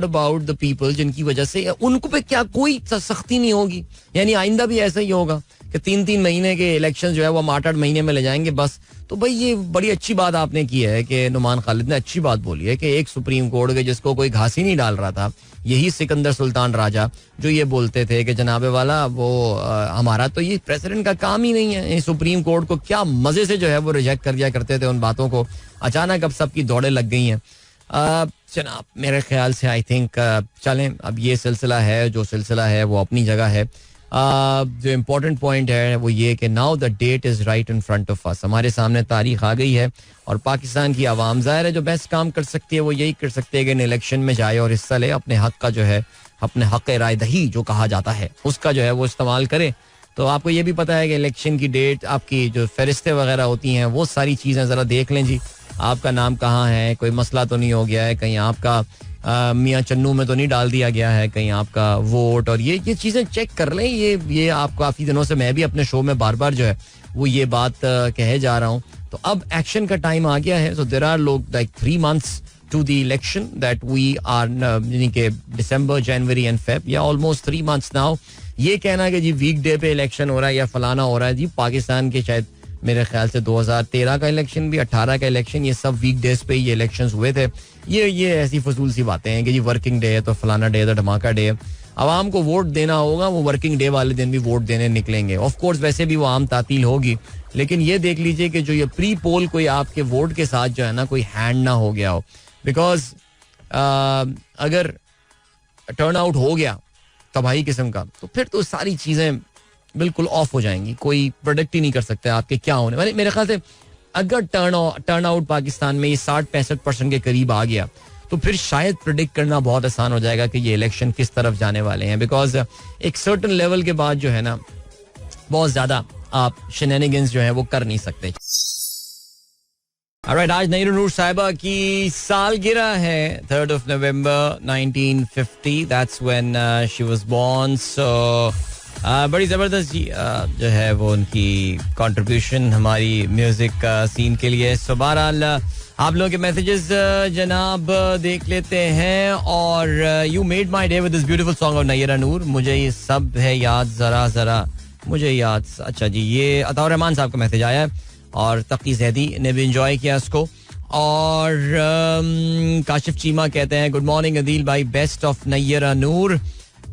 about the people जिनकी वजह से उनको पे क्या कोई सख्ती नहीं होगी? यानी आइंदा भी ऐसा ही होगा कि 3-3 महीने के इलेक्शन जो है वो हम 8-8 महीने में ले जाएंगे बस. तो भाई ये बड़ी अच्छी बात आपने की है कि नुमान खालिद ने अच्छी बात बोली है कि एक सुप्रीम कोर्ट के जिसको कोई घास ही नहीं डाल रहा था, यही सिकंदर सुल्तान राजा जो ये बोलते थे कि जनाबे वाला वो हमारा तो ये प्रेसिडेंट का काम ही नहीं है. सुप्रीम कोर्ट को क्या मजे से जो है वो रिजेक्ट कर दिया करते थे उन बातों को. अचानक अब सबकी दौड़े लग गई हैं. जनाब मेरे ख्याल से आई थिंक चलें, अब ये सिलसिला है जो सिलसिला है वो अपनी जगह है. जो इम्पोर्टेंट पॉइंट है वो ये कि now the date is right in front of us. हमारे सामने तारीख आ गई है और पाकिस्तान की आवाम ज़ाहिर है जो बेस्ट काम कर सकती है वो यही कर सकती है कि इलेक्शन में जाए और हिस्सा ले, अपने हक का जो है, अपने हक राय दही जो कहा जाता है उसका जो है वो इस्तेमाल करे. तो आपको ये भी पता है कि इलेक्शन की डेट, आपकी जो फहरिस्तें वगैरह होती हैं वो सारी चीज़ें ज़रा देख लें जी. आपका नाम कहाँ है, कोई मसला तो नहीं हो गया है, कहीं आपका मियाँ चन्नू में तो नहीं डाल दिया गया है, कहीं आपका वोट, और ये चीज़ें चेक कर लें. ये आप काफ़ी दिनों से मैं भी अपने शो में बार बार जो है वो ये बात कहे जा रहा हूँ. तो अब एक्शन का टाइम आ गया है. सो देयर आर लोग like 3 months to the election that we are, यानी कि दिसंबर, जनवरी एंड फेब, या ऑलमोस्ट 3 months नाउ. ये कहना कि जी वीक डे पे इलेक्शन हो रहा है या फलाना हो रहा है, जी पाकिस्तान के शायद मेरे ख्याल से 2013 का इलेक्शन भी, 18 का इलेक्शन, ये सब वीक डेज पे ये इलेक्शंस हुए थे. ये ऐसी फजूल सी बातें हैं कि जी वर्किंग डे है तो फलाना डे है तो धमाका डे है. आवाम को वोट देना होगा, वो वर्किंग डे वाले दिन भी वोट देने निकलेंगे. ऑफ कोर्स वैसे भी वो आम तातील होगी, लेकिन ये देख लीजिए कि जो ये प्री पोल कोई आपके वोट के साथ जो है ना कोई हैंड ना हो गया हो. बिकॉज अगर टर्न आउट हो गया तबाही किस्म का तो फिर तो सारी चीजें बिल्कुल ऑफ हो जाएंगी. कोई प्रोडिक्ट ही नहीं कर सकते आपके क्या होने वाले. मेरे ख्याल से अगर टर्न आउट पाकिस्तान में ये 60-65% के करीब आ गया तो फिर शायद प्रिडिक्ट करना बहुत आसान हो जाएगा कि ये इलेक्शन किस तरफ जाने वाले हैं. बिकॉज एक सर्टन लेवल के बाद जो है ना बहुत ज्यादा आप शेनेनिगन्स जो है वो कर नहीं सकते. Alright, आज नईर नूर साहिबा की सालगिरह है, 3rd of November 1950. That's when she was born. So बड़ी ज़बरदस्त जी जो है वो उनकी कंट्रीब्यूशन हमारी म्यूज़िक सीन के लिए. सो बहरहाल आप लोगों के मैसेजेस जनाब देख लेते हैं. और you made my day with this beautiful song of Nayyara Noor. मुझे ये सब है याद, जरा मुझे याद. अच्छा जी, ये अताउर रहमान साहब का मैसेज आया है और तकी जैदी ने भी इंजॉय किया इसको. और काशिफ चीमा कहते हैं गुड मॉर्निंग अदील भाई, best of Nayyara Noor.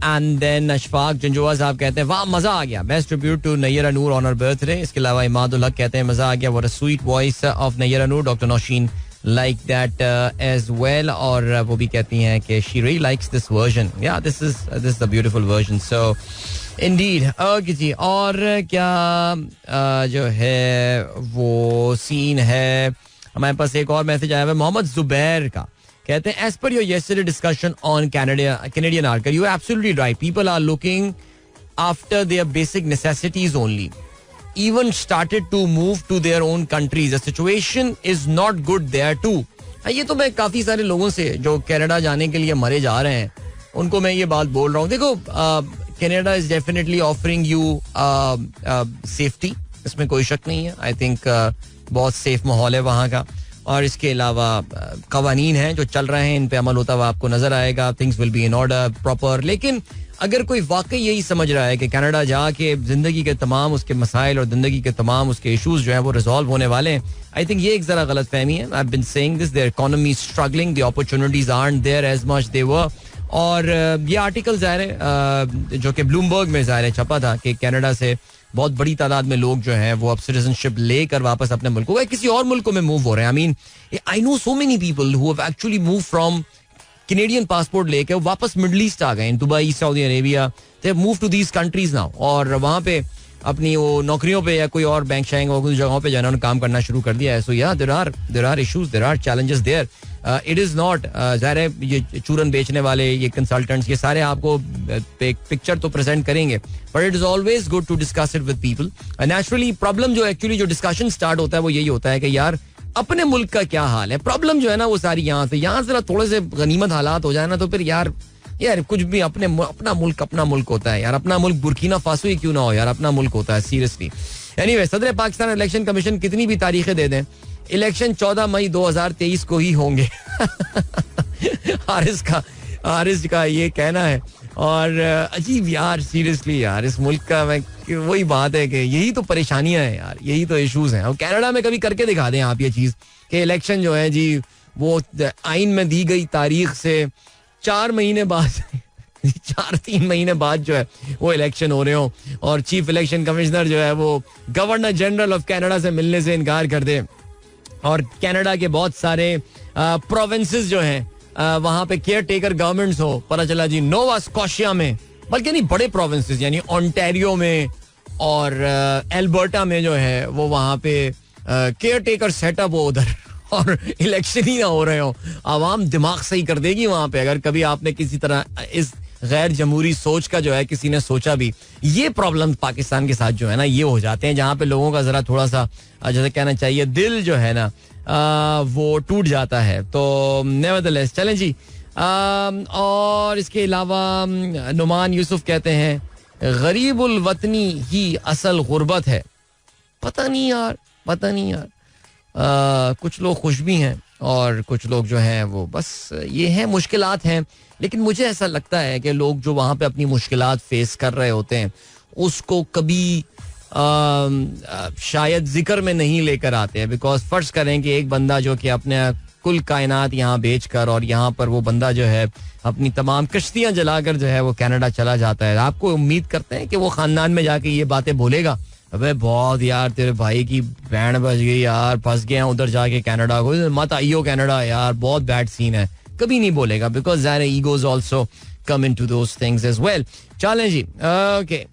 And then Ashfaq Janjua साहब कहते हैं वाह मजा आ गया, best tribute to Nayyara Noor on her birthday. इसके अलावा इमादुल हक कहते हैं मजा आ गया, what a sweet voice of Nayyara Noor. Doctor Nausheen like that as well. और वो भी कहती हैं कि she really likes this version. Yeah this is the beautiful version. So indeed. Okay जी, और क्या जो है वो सीन है. हमारे पास एक और मैसेज आया है मोहम्मद जुबैर का. कहते हैं as per your yesterday discussion on Canadian article, you are absolutely right. People are looking after their basic necessities only, even started to move to their own countries. The situation is not good there too. ये तो मैं काफी सारे लोगों से जो Canada जाने के लिए मरे जा रहे हैं उनको मैं ये बात बोल रहा हूँ. देखो, Canada is definitely offering you safety, इसमें कोई शक नहीं है. आई थिंक बहुत सेफ माहौल है वहाँ का. और इसके अलावा कवानीन हैं जो चल रहे हैं, इन पे अमल होता हुआ आपको नजर आएगा. Things will be in order proper. लेकिन अगर कोई वाकई यही समझ रहा है कि कनाडा जाके जिंदगी के तमाम उसके मसाइल और जिंदगी के तमाम उसके इश्यूज जो है वो रिजॉल्व होने वाले हैं, आई थिंक ये एक जरा गलत फहमी है. I have been saying this, there economy struggling, the opportunities aren't there as much they were. और ये आर्टिकल ज़ाहिर है जो कि ब्लूमबर्ग में ज़ाहिर है छपा था कि कनाडा से बहुत बड़ी तादाद में लोग जो हैं वो अब सिटीजनशिप लेकर वापस अपने मुल्क को किसी और मुल्कों में मूव हो रहे हैं. I mean I know so many people who have actually move from Canadian passport लेके वापस मिडल ईस्ट आ गए, in Dubai, Saudi Arabia. They move to these countries now. और वहाँ पे अपनी वो नौकरियों पे या कोई और बैंक शायंग कुछ जगहों पे जाना काम करना शुरू कर दिया है. So yeah there are issues, there are challenges there. It is not ज़ाहिर है ये चूरन बेचने वाले, ये कंसल्टेंट्स, ये सारे आपको एक पिक्चर तो प्रेजेंट करेंगे, but it is always good to discuss it with people. Naturally problem जो एक्चुअली जो डिस्कशन स्टार्ट होता है वो यही होता है कि यार अपने मुल्क का क्या हाल है. प्रॉब्लम जो है ना वो सारी यहाँ से जरा थोड़े से गनीमत हालात हो जाए ना तो फिर यार कुछ भी अपना मुल्क होता है यार. अपना मुल्क बुर्किना फासो ही क्यों ना हो यार, अपना मुल्क होता है सीरियसली. एनीवे, सदर पाकिस्तान इलेक्शन कमीशन कितनी भी तारीखें दे दें, इलेक्शन 14 मई 2023 को ही होंगे. हारिस का ये कहना है. और अजीब यार, सीरियसली यार, इस मुल्क का वही बात है कि यही तो परेशानियां हैं यार, यही तो इश्यूज हैं. और कनाडा में कभी करके दिखा दें आप ये चीज कि इलेक्शन जो है जी वो आइन में दी गई तारीख से 4 महीने बाद 4-3 महीने बाद जो है वो इलेक्शन हो रहे हो और चीफ इलेक्शन कमिश्नर जो है वो गवर्नर जनरल ऑफ कनाडा से मिलने से इनकार कर दे. और कनाडा के बहुत सारे प्रोविंसेस जो हैं वहां पे केयर टेकर गवर्नमेंट्स हो. पता चला जी नोवा स्कॉशिया में, बल्कि नहीं बड़े प्रोविंसेस यानी ओंटारियो में और एल्बर्टा में जो है वो वहां पे केयर टेकर सेटअप हो उधर और इलेक्शन ही ना हो रहे हो. आवाम दिमाग सही कर देगी वहां पे अगर कभी आपने किसी तरह इस गैर जमहूरी सोच का जो है किसी ने सोचा भी. ये प्रॉब्लम पाकिस्तान के साथ जो है ना ये हो जाते हैं जहां पे लोगों का जरा थोड़ा सा जैसे कहना चाहिए दिल जो है ना वो टूट जाता है. तो नेवरदलेस चलें जी. और इसके अलावा नुमान यूसुफ कहते हैं गरीबुल वतनी ही असल गुर्बत है. पता नहीं यार. कुछ लोग खुश भी हैं और कुछ लोग जो हैं वो बस ये हैं, मुश्किलात हैं. लेकिन मुझे ऐसा लगता है कि लोग जो वहाँ पे अपनी मुश्किलात फेस कर रहे होते हैं उसको कभी शायद जिक्र में नहीं लेकर आते हैं. बिकॉज फर्ज करें कि एक बंदा जो कि अपने कुल कायनात यहाँ बेच कर और यहाँ पर वो बंदा जो है अपनी तमाम कश्तियाँ जलाकर जो है वो कनाडा चला जाता है. आपको उम्मीद करते हैं कि वो खानदान में जाके ये बातें बोलेगा, अबे बहुत यार तेरे भाई की बैंड बज गई यार, फंस गए हैं उधर जाके कनाडा को, मत आइयो कनाडा यार, बहुत बैड सीन है. कभी नहीं बोलेगा बिकॉज ज़ाहिर egos also come into those things as well. चलें जी. ओके,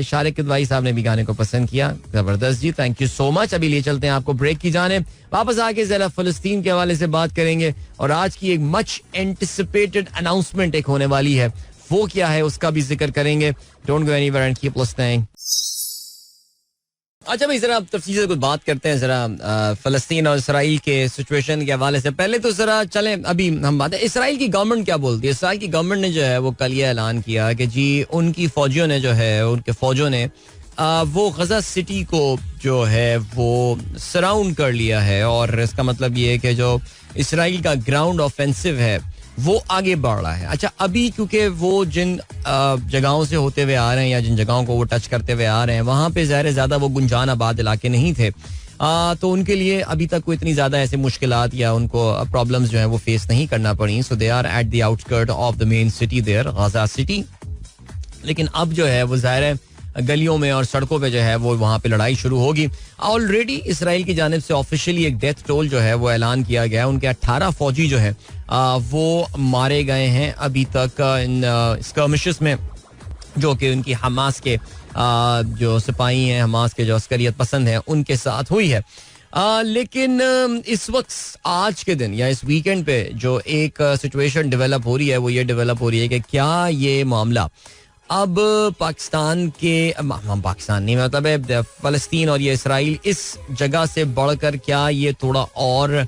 शारिक किदवाई साहब ने भी गाने को पसंद किया, जबरदस्त जी, थैंक यू सो मच. अभी ले चलते हैं आपको ब्रेक की जाने. वापस आके जरा फलस्तीन के हवाले से बात करेंगे और आज की एक मच एंटिसिपेटेड अनाउंसमेंट एक होने वाली है, वो क्या है उसका भी जिक्र करेंगे. Don't go anywhere and keep listening. अच्छा भाई, जरा तफसील से कुछ बात करते हैं जरा फलस्तीन और इसराइल के सिचुएशन के हवाले से. पहले तो जरा चलें अभी हम बात है इसराइल की गवर्नमेंट क्या बोलती है. इसराइल की गवर्नमेंट ने जो है वो कल ये ऐलान किया कि जी उनकी फौजियों ने जो है उनके फौजों ने वो गजा सिटी को जो है वो सराउंड कर लिया है, और इसका मतलब ये है कि जो इसराइल का ग्राउंड ऑफेंसिव है वो आगे बढ़ रहा है. अच्छा, अभी क्योंकि वो जिन जगहों से होते हुए आ रहे हैं या जिन जगहों को वो टच करते हुए आ रहे हैं वहां पे ज़ाहिर ज़्यादा वो गुंजान आबाद इलाके नहीं थे, तो उनके लिए अभी तक कोई इतनी ज़्यादा ऐसे मुश्किलात या उनको प्रॉब्लम्स जो है वो फेस नहीं करना पड़ी. So they are at the outskirt of the main city there, Gaza city. लेकिन अब जो है वो ज़ाहिर है गलियों में और सड़कों पे जो है वो वहाँ पे लड़ाई शुरू होगी. ऑलरेडी इसराइल की जानिब से ऑफिशियली एक डेथ टोल जो है वो ऐलान किया गया है. उनके 18 फौजी जो है वो मारे गए हैं अभी तक इन स्कर्मिशेस में, जो कि उनकी हमास के जो सिपाही हैं, हमास के जो अस्करियत पसंद हैं, उनके साथ हुई है. लेकिन इस वक्त आज के दिन या इस वीकेंड पे जो एक सिचुएशन डेवलप हो रही है वो ये डेवलप हो रही है कि क्या ये मामला अब पाकिस्तान नहीं, मतलब फलस्तीन और ये इसराइल इस जगह से बढ़कर क्या ये थोड़ा और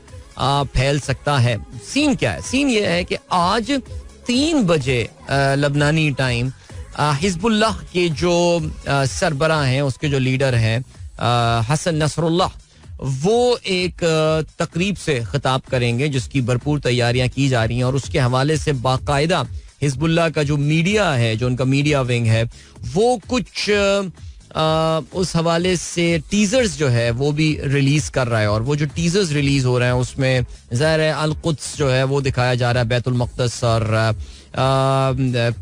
फैल सकता है. सीन क्या है? सीन ये है कि आज 3 बजे लबनानी टाइम हिजबुल्लाह के जो सरबरा हैं, उसके जो लीडर हैं हसन नसरुल्लाह, वो एक तकरीब से खिताब करेंगे जिसकी भरपूर तैयारियां की जा रही हैं, और उसके हवाले से बाकायदा हिजबुल्लाह का जो मीडिया है, जो उनका मीडिया विंग है, वो कुछ उस हवाले से टीजर्स जो है वो भी रिलीज कर रहा है. और वो जो टीजर्स रिलीज हो रहे हैं उसमें ज़ाहिर है अल कुद्स जो है वो दिखाया जा रहा है, बैतुल मक़दस, और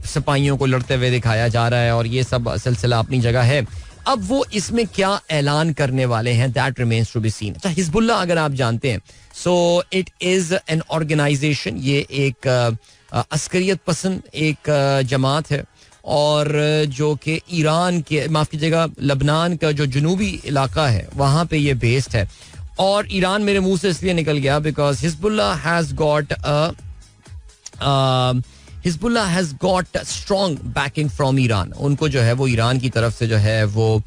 सिपाहियों को लड़ते हुए दिखाया जा रहा है, और ये सब सिलसिला अपनी जगह है. अब वो इसमें क्या ऐलान करने वाले हैं, that remains to be seen. अच्छा, हिजबुल्लाह अगर आप जानते हैं, so it is an organization, ये एक अस्करियत पसंद एक जमात है, और जो कि ईरान के, माफ कीजिएगा, लबनान का जो जुनूबी इलाका है वहाँ पे ये बेस्ड है. और ईरान मेरे मुंह से इसलिए निकल गया because Hezbollah has got strong banking from Iran. उनको जो है वो ईरान की तरफ से जो है वो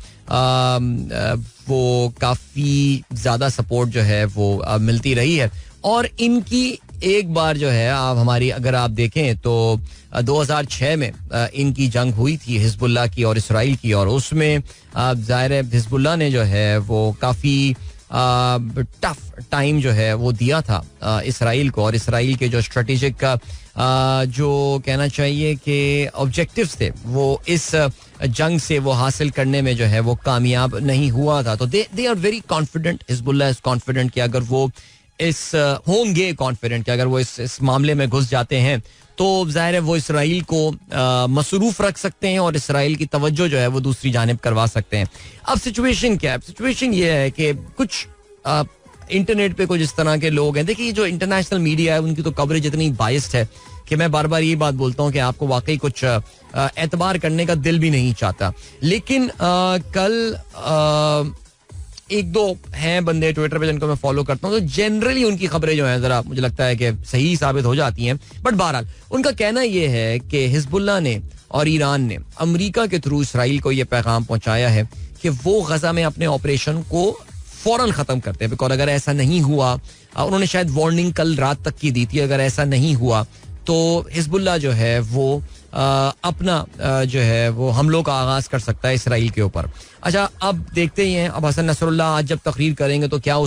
काफी ज्यादा सपोर्ट जो है वो मिलती रही है. और इनकी एक बार जो है अगर आप देखें तो 2006 में इनकी जंग हुई थी हिजबुल्लाह की और इसराइल की, और उसमें ज़ाहिर है हिजबुल्लाह ने जो है वो काफ़ी टफ टाइम जो है वो दिया था इसराइल को, और इसराइल के जो स्ट्रेटेजिक का जो कहना चाहिए कि ऑब्जेक्टिव्स थे वो इस जंग से वो हासिल करने में जो है वो कामयाब नहीं हुआ था. तो they are very confident, Hezbollah is confident कि अगर वो होंगे कॉन्फिडेंट कि अगर वो इस मामले में घुस जाते हैं तो जाहिर है वो इसराइल को मसरूफ रख सकते हैं और इसराइल की तवज्जो जो है वो दूसरी जानिब करवा सकते हैं. अब सिचुएशन क्या है? सिचुएशन ये है कि कुछ इंटरनेट पे कुछ इस तरह के लोग हैं. देखिए, जो इंटरनेशनल मीडिया है उनकी तो कवरेज इतनी बाइस्ड है कि मैं बार बार ये बात बोलता हूँ कि आपको वाकई कुछ एतबार करने का दिल भी नहीं चाहता. लेकिन कल एक दो हैं बंदे ट्विटर पे जिनको मैं फॉलो करता हूँ, तो जनरली उनकी खबरें जो हैं जरा मुझे लगता है कि सही साबित हो जाती हैं. बट बहरहाल उनका कहना यह है कि हिजबुल्लाह ने और ईरान ने अमेरिका के थ्रू इसराइल को यह पैगाम पहुंचाया है कि वो गजा में अपने ऑपरेशन को फौरन खत्म करते हैं. बिकॉज अगर ऐसा नहीं हुआ, उन्होंने शायद वार्निंग कल रात तक की दी थी, अगर ऐसा नहीं हुआ तो हिजबुल्लाह जो है वो अपना जो है वो हमलों का आगाज कर सकता है इसराइल के ऊपर. अच्छा, अब देखते ही हैं. अब हसन नसरुल्लाह आज जब तकरीर करेंगे तो क्या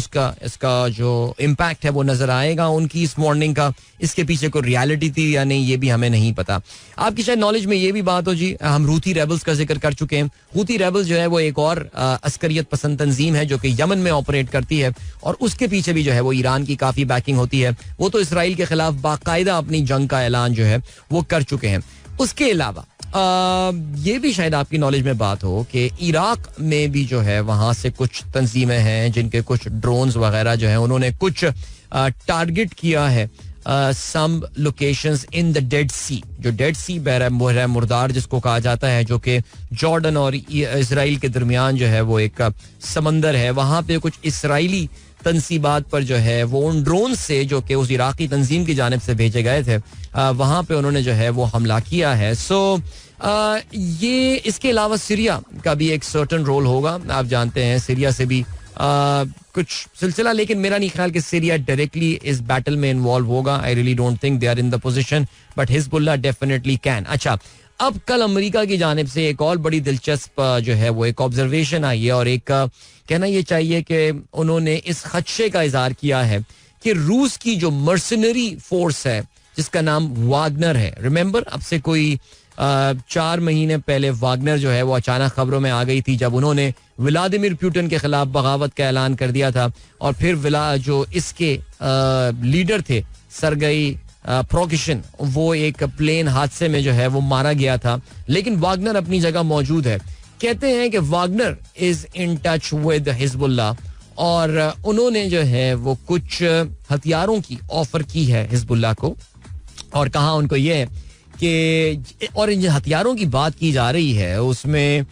इसका जो इम्पैक्ट है वो नजर आएगा उनकी इस वार्निंग का. इसके पीछे कोई रियलिटी थी या नहीं ये भी हमें नहीं पता. आपकी शायद नॉलेज में ये भी बात हो जी, हम हूथी रेबल्स का जिक्र कर चुके हैं. हूथी रेबल्स जो है वो एक और अस्करियत पसंद तंजीम है जो कि यमन में ऑपरेट करती है, और उसके पीछे भी जो है वो ईरान की काफी बैकिंग होती है. वो तो इसराइल के खिलाफ बाकायदा अपनी जंग का ऐलान जो है वो कर चुके हैं. उसके अलावा ये भी शायद आपकी नॉलेज में बात हो कि इराक में भी जो है वहां से कुछ तंजीमें हैं जिनके कुछ ड्रोन्स वगैरह जो है उन्होंने कुछ टारगेट किया है सम लोकेशंस इन द डेड सी. जो डेड सी बहर मुर्दार जिसको कहा जाता है, जो कि जॉर्डन और इसराइल के दरमियान जो है वो एक समंदर है, वहां पे कुछ इसराइली तंसीबात पर जो है वो उन ड्रोन से जो कि उस इराकी तंजीम की जानिब से भेजे गए थे वहां पे उन्होंने जो है वो हमला किया है. सो ये इसके अलावा सीरिया का भी एक सर्टन रोल होगा. आप जानते हैं सीरिया से भी कुछ सिलसिला, लेकिन मेरा नहीं ख्याल कि सीरिया डायरेक्टली इस बैटल में इन्वॉल्व होगा. I really don't think they are in the position, but Hezbollah definitely can. अच्छा, अब कल अमेरिका की जानिब से एक और बड़ी दिलचस्प जो है वो एक ऑब्जर्वेशन आई है और एक कहना ये चाहिए कि उन्होंने इस खदशे का इजहार किया है कि रूस की जो मर्सनरी फोर्स है जिसका नाम वागनर है, रिमेंबर अब से कोई 4 महीने पहले वागनर जो है वो अचानक खबरों में आ गई थी जब उन्होंने व्लादिमीर पुतिन के खिलाफ बगावत का ऐलान कर दिया था और फिर जो इसके लीडर थे सरगई प्रोकिशन, वो एक प्लेन हादसे में जो है वो मारा गया था, लेकिन वागनर अपनी जगह मौजूद है. कहते हैं कि Wagner is in touch with Hezbollah और उन्होंने जो है वो कुछ हथियारों की ऑफर की है हिजबुल्लाह को और कहा उनको ये है कि, और इन हथियारों की बात की जा रही है उसमें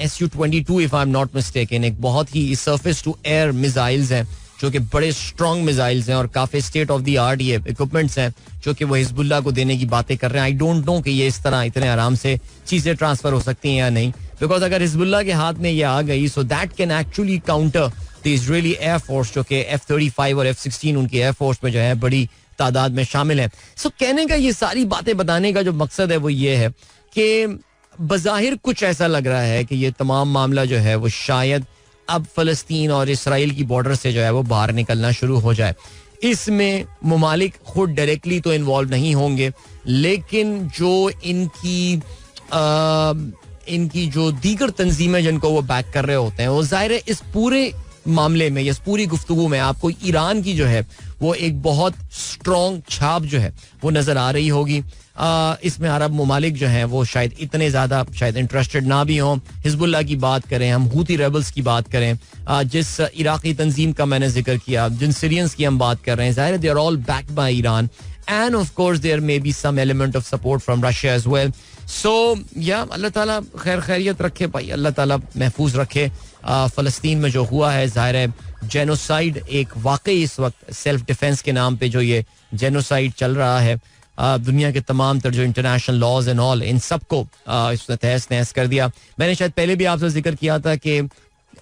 SU-22 if I am not mistaken एक बहुत ही सरफेस टू एयर मिसाइल्स हैं जो कि बड़े स्ट्रॉन्ग मिसाइल्स हैं और काफी स्टेट ऑफ द आर्ट ये इक्विपमेंट्स हैं जो कि वो हिजबुल्लाह को देने की बातें कर रहे हैं. आई डोंट नो कि ये इस तरह इतने आराम से चीजें ट्रांसफर हो सकती हैं या नहीं, बिकॉज अगर हिजबुल्लाह के हाथ में ये आ गई so that can actually counter the Israeli air force जो कि F-35 और F-16 उनकी एयरफोर्स में जो है बड़ी तादाद में शामिल है. सो कहने का ये सारी बातें बताने का जो मकसद है वो ये है कि बज़ाहिर कुछ ऐसा लग रहा है कि ये तमाम मामला जो है वो शायद अब फलस्तीन और इसराइल की बॉर्डर से जो है वो बाहर निकलना शुरू हो जाए. इसमें मुमालिक खुद डायरेक्टली तो इन्वॉल्व नहीं होंगे, लेकिन जो इनकी जो दीगर तंजीमें जिनको वो बैक कर रहे होते हैं वो जाहिर है इस पूरे मामले में, इस पूरी गुफ्तगू में आपको ईरान की जो है वो एक बहुत स्ट्रॉन्ग छाप जो है वो नजर आ रही होगी. इसमें अरब मुमालिक जो हैं वो शायद इतने ज्यादा शायद इंटरेस्टेड ना भी हों. हिजबुल्लाह की बात करें, हम हूती रेबल्स की बात करें, जिस इराकी तंजीम का मैंने जिक्र किया, जिन सीरियंस की हम बात कर रहे हैं, जाहिर they are all backed by Iran and of course there may be some element of support from Russia as well. So या अल्लाह ताला खैर खैरियत रखे भाई, अल्लाह ताला महफूज रखे. फलस्तीन में जो हुआ है जाहिर है जेनोसाइड एक वाकई इस वक्त सेल्फ डिफेंस के नाम पे जो ये जेनोसाइड चल रहा है, दुनिया के तमाम तर जो इंटरनेशनल लॉज एंड ऑल इन सबको इसने तहस नहस कर दिया. मैंने शायद पहले भी आपसे जिक्र किया था कि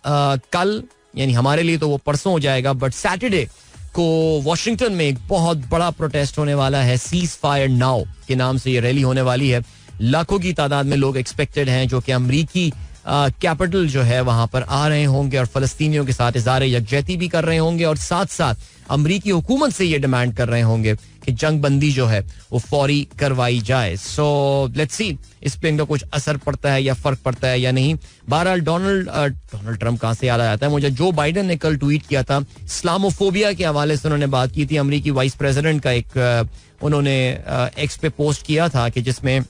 कल यानी हमारे लिए तो वो परसों हो जाएगा, बट सैटरडे को वॉशिंगटन में एक बहुत बड़ा प्रोटेस्ट होने वाला है. सीज फायर नाउ के नाम से ये रैली होने वाली है. लाखों की तादाद में लोग एक्सपेक्टेड हैं जो कि अमरीकी कैपिटल जो है वहां पर आ रहे होंगे और फलस्तीनियों के साथ इज़हार यकजहती भी कर रहे होंगे और साथ साथ अमरीकी हुकूमत से ये डिमांड कर रहे होंगे कि जंग बंदी जो है वो फौरी करवाई जाए. सो लेट्स सी इस पे इनका कुछ असर पड़ता है या फर्क पड़ता है या नहीं. बहरहाल डोनाल्ड ट्रंप कहाँ से याद आ जाता है मुझे, जो बाइडन ने कल ट्वीट किया था इस्लामोफोबिया के हवाले से उन्होंने बात की थी. अमरीकी वाइस प्रेसिडेंट का एक उन्होंने एक्स पे पोस्ट किया था कि जिसमें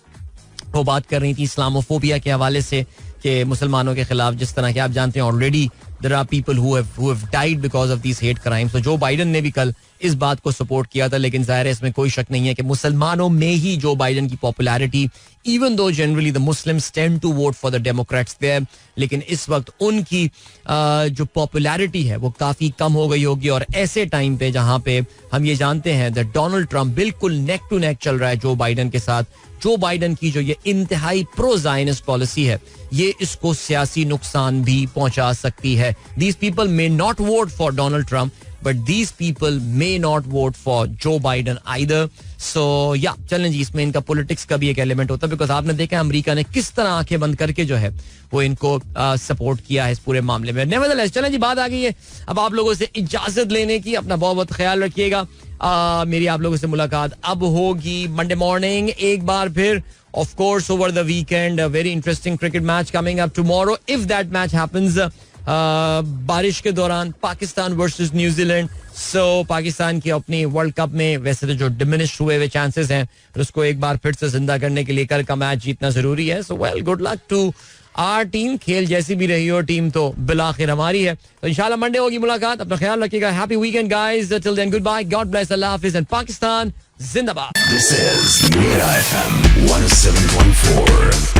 वो बात कर रही थी इस्लामोफोबिया के हवाले से कि मुसलमानों के खिलाफ, जिस तरह के आप जानते हैं already there are people who have died because of these hate crimes. तो जो बाइडन ने भी कल इस बात को सपोर्ट किया था, लेकिन जाहिर है इसमें कोई शक नहीं है कि मुसलमानों में ही जो बाइडन की popularity, even though generally the Muslims tend to vote for the Democrats there, लेकिन इस वक्त उनकी जो पॉपुलैरिटी है वो काफी कम हो गई होगी. और ऐसे टाइम पे जहां पे हम ये जानते हैं दैट डोनाल्ड ट्रंप बिल्कुल नेक टू नेक चल रहा है जो बाइडन के साथ, जो बाइडन की जो ये इंतहाई प्रो ज़ायनिस्ट पॉलिसी है ये इसको सियासी नुकसान भी पहुंचा सकती है. These people may not vote for Donald Trump but these people may not vote for जो बाइडन आइदर. सो या चलें जी, इसमें इनका पॉलिटिक्स का भी एक एलिमेंट होता है बिकॉज आपने देखा अमेरिका ने किस तरह आंखें बंद करके जो है वो इनको सपोर्ट किया है इस पूरे मामले में. नेवरदलेस चलें जी, बात आ गई है अब आप लोगों से इजाजत लेने की. अपना बहुत बहुत ख्याल रखिएगा. मेरी आप लोगों से मुलाकात अब होगी मंडे मॉर्निंग एक बार फिर. Of course, over the weekend, a very interesting cricket match coming up tomorrow. If that match happens, बारिश के दौरान पाकिस्तान वर्सेस न्यूजीलैंड. सो पाकिस्तान की अपनी वर्ल्ड कप में वैसे तो जो डिमिनिश हुए हुए चांसेस हैं उसको एक बार फिर से जिंदा करने के लिए कल का मैच जीतना जरूरी है. So well, good luck to our team. खेल जैसी भी रही हो टीम तो बिलाखिर हमारी है. तो इंशाल्लाह मंडे होगी मुलाकात. अपना ख्याल रखिएगा. Happy weekend guys. Till then goodbye. God bless. अल्लाह हाफिज एंड पाकिस्तान जिंदाबाद. This is Mira FM 107.4.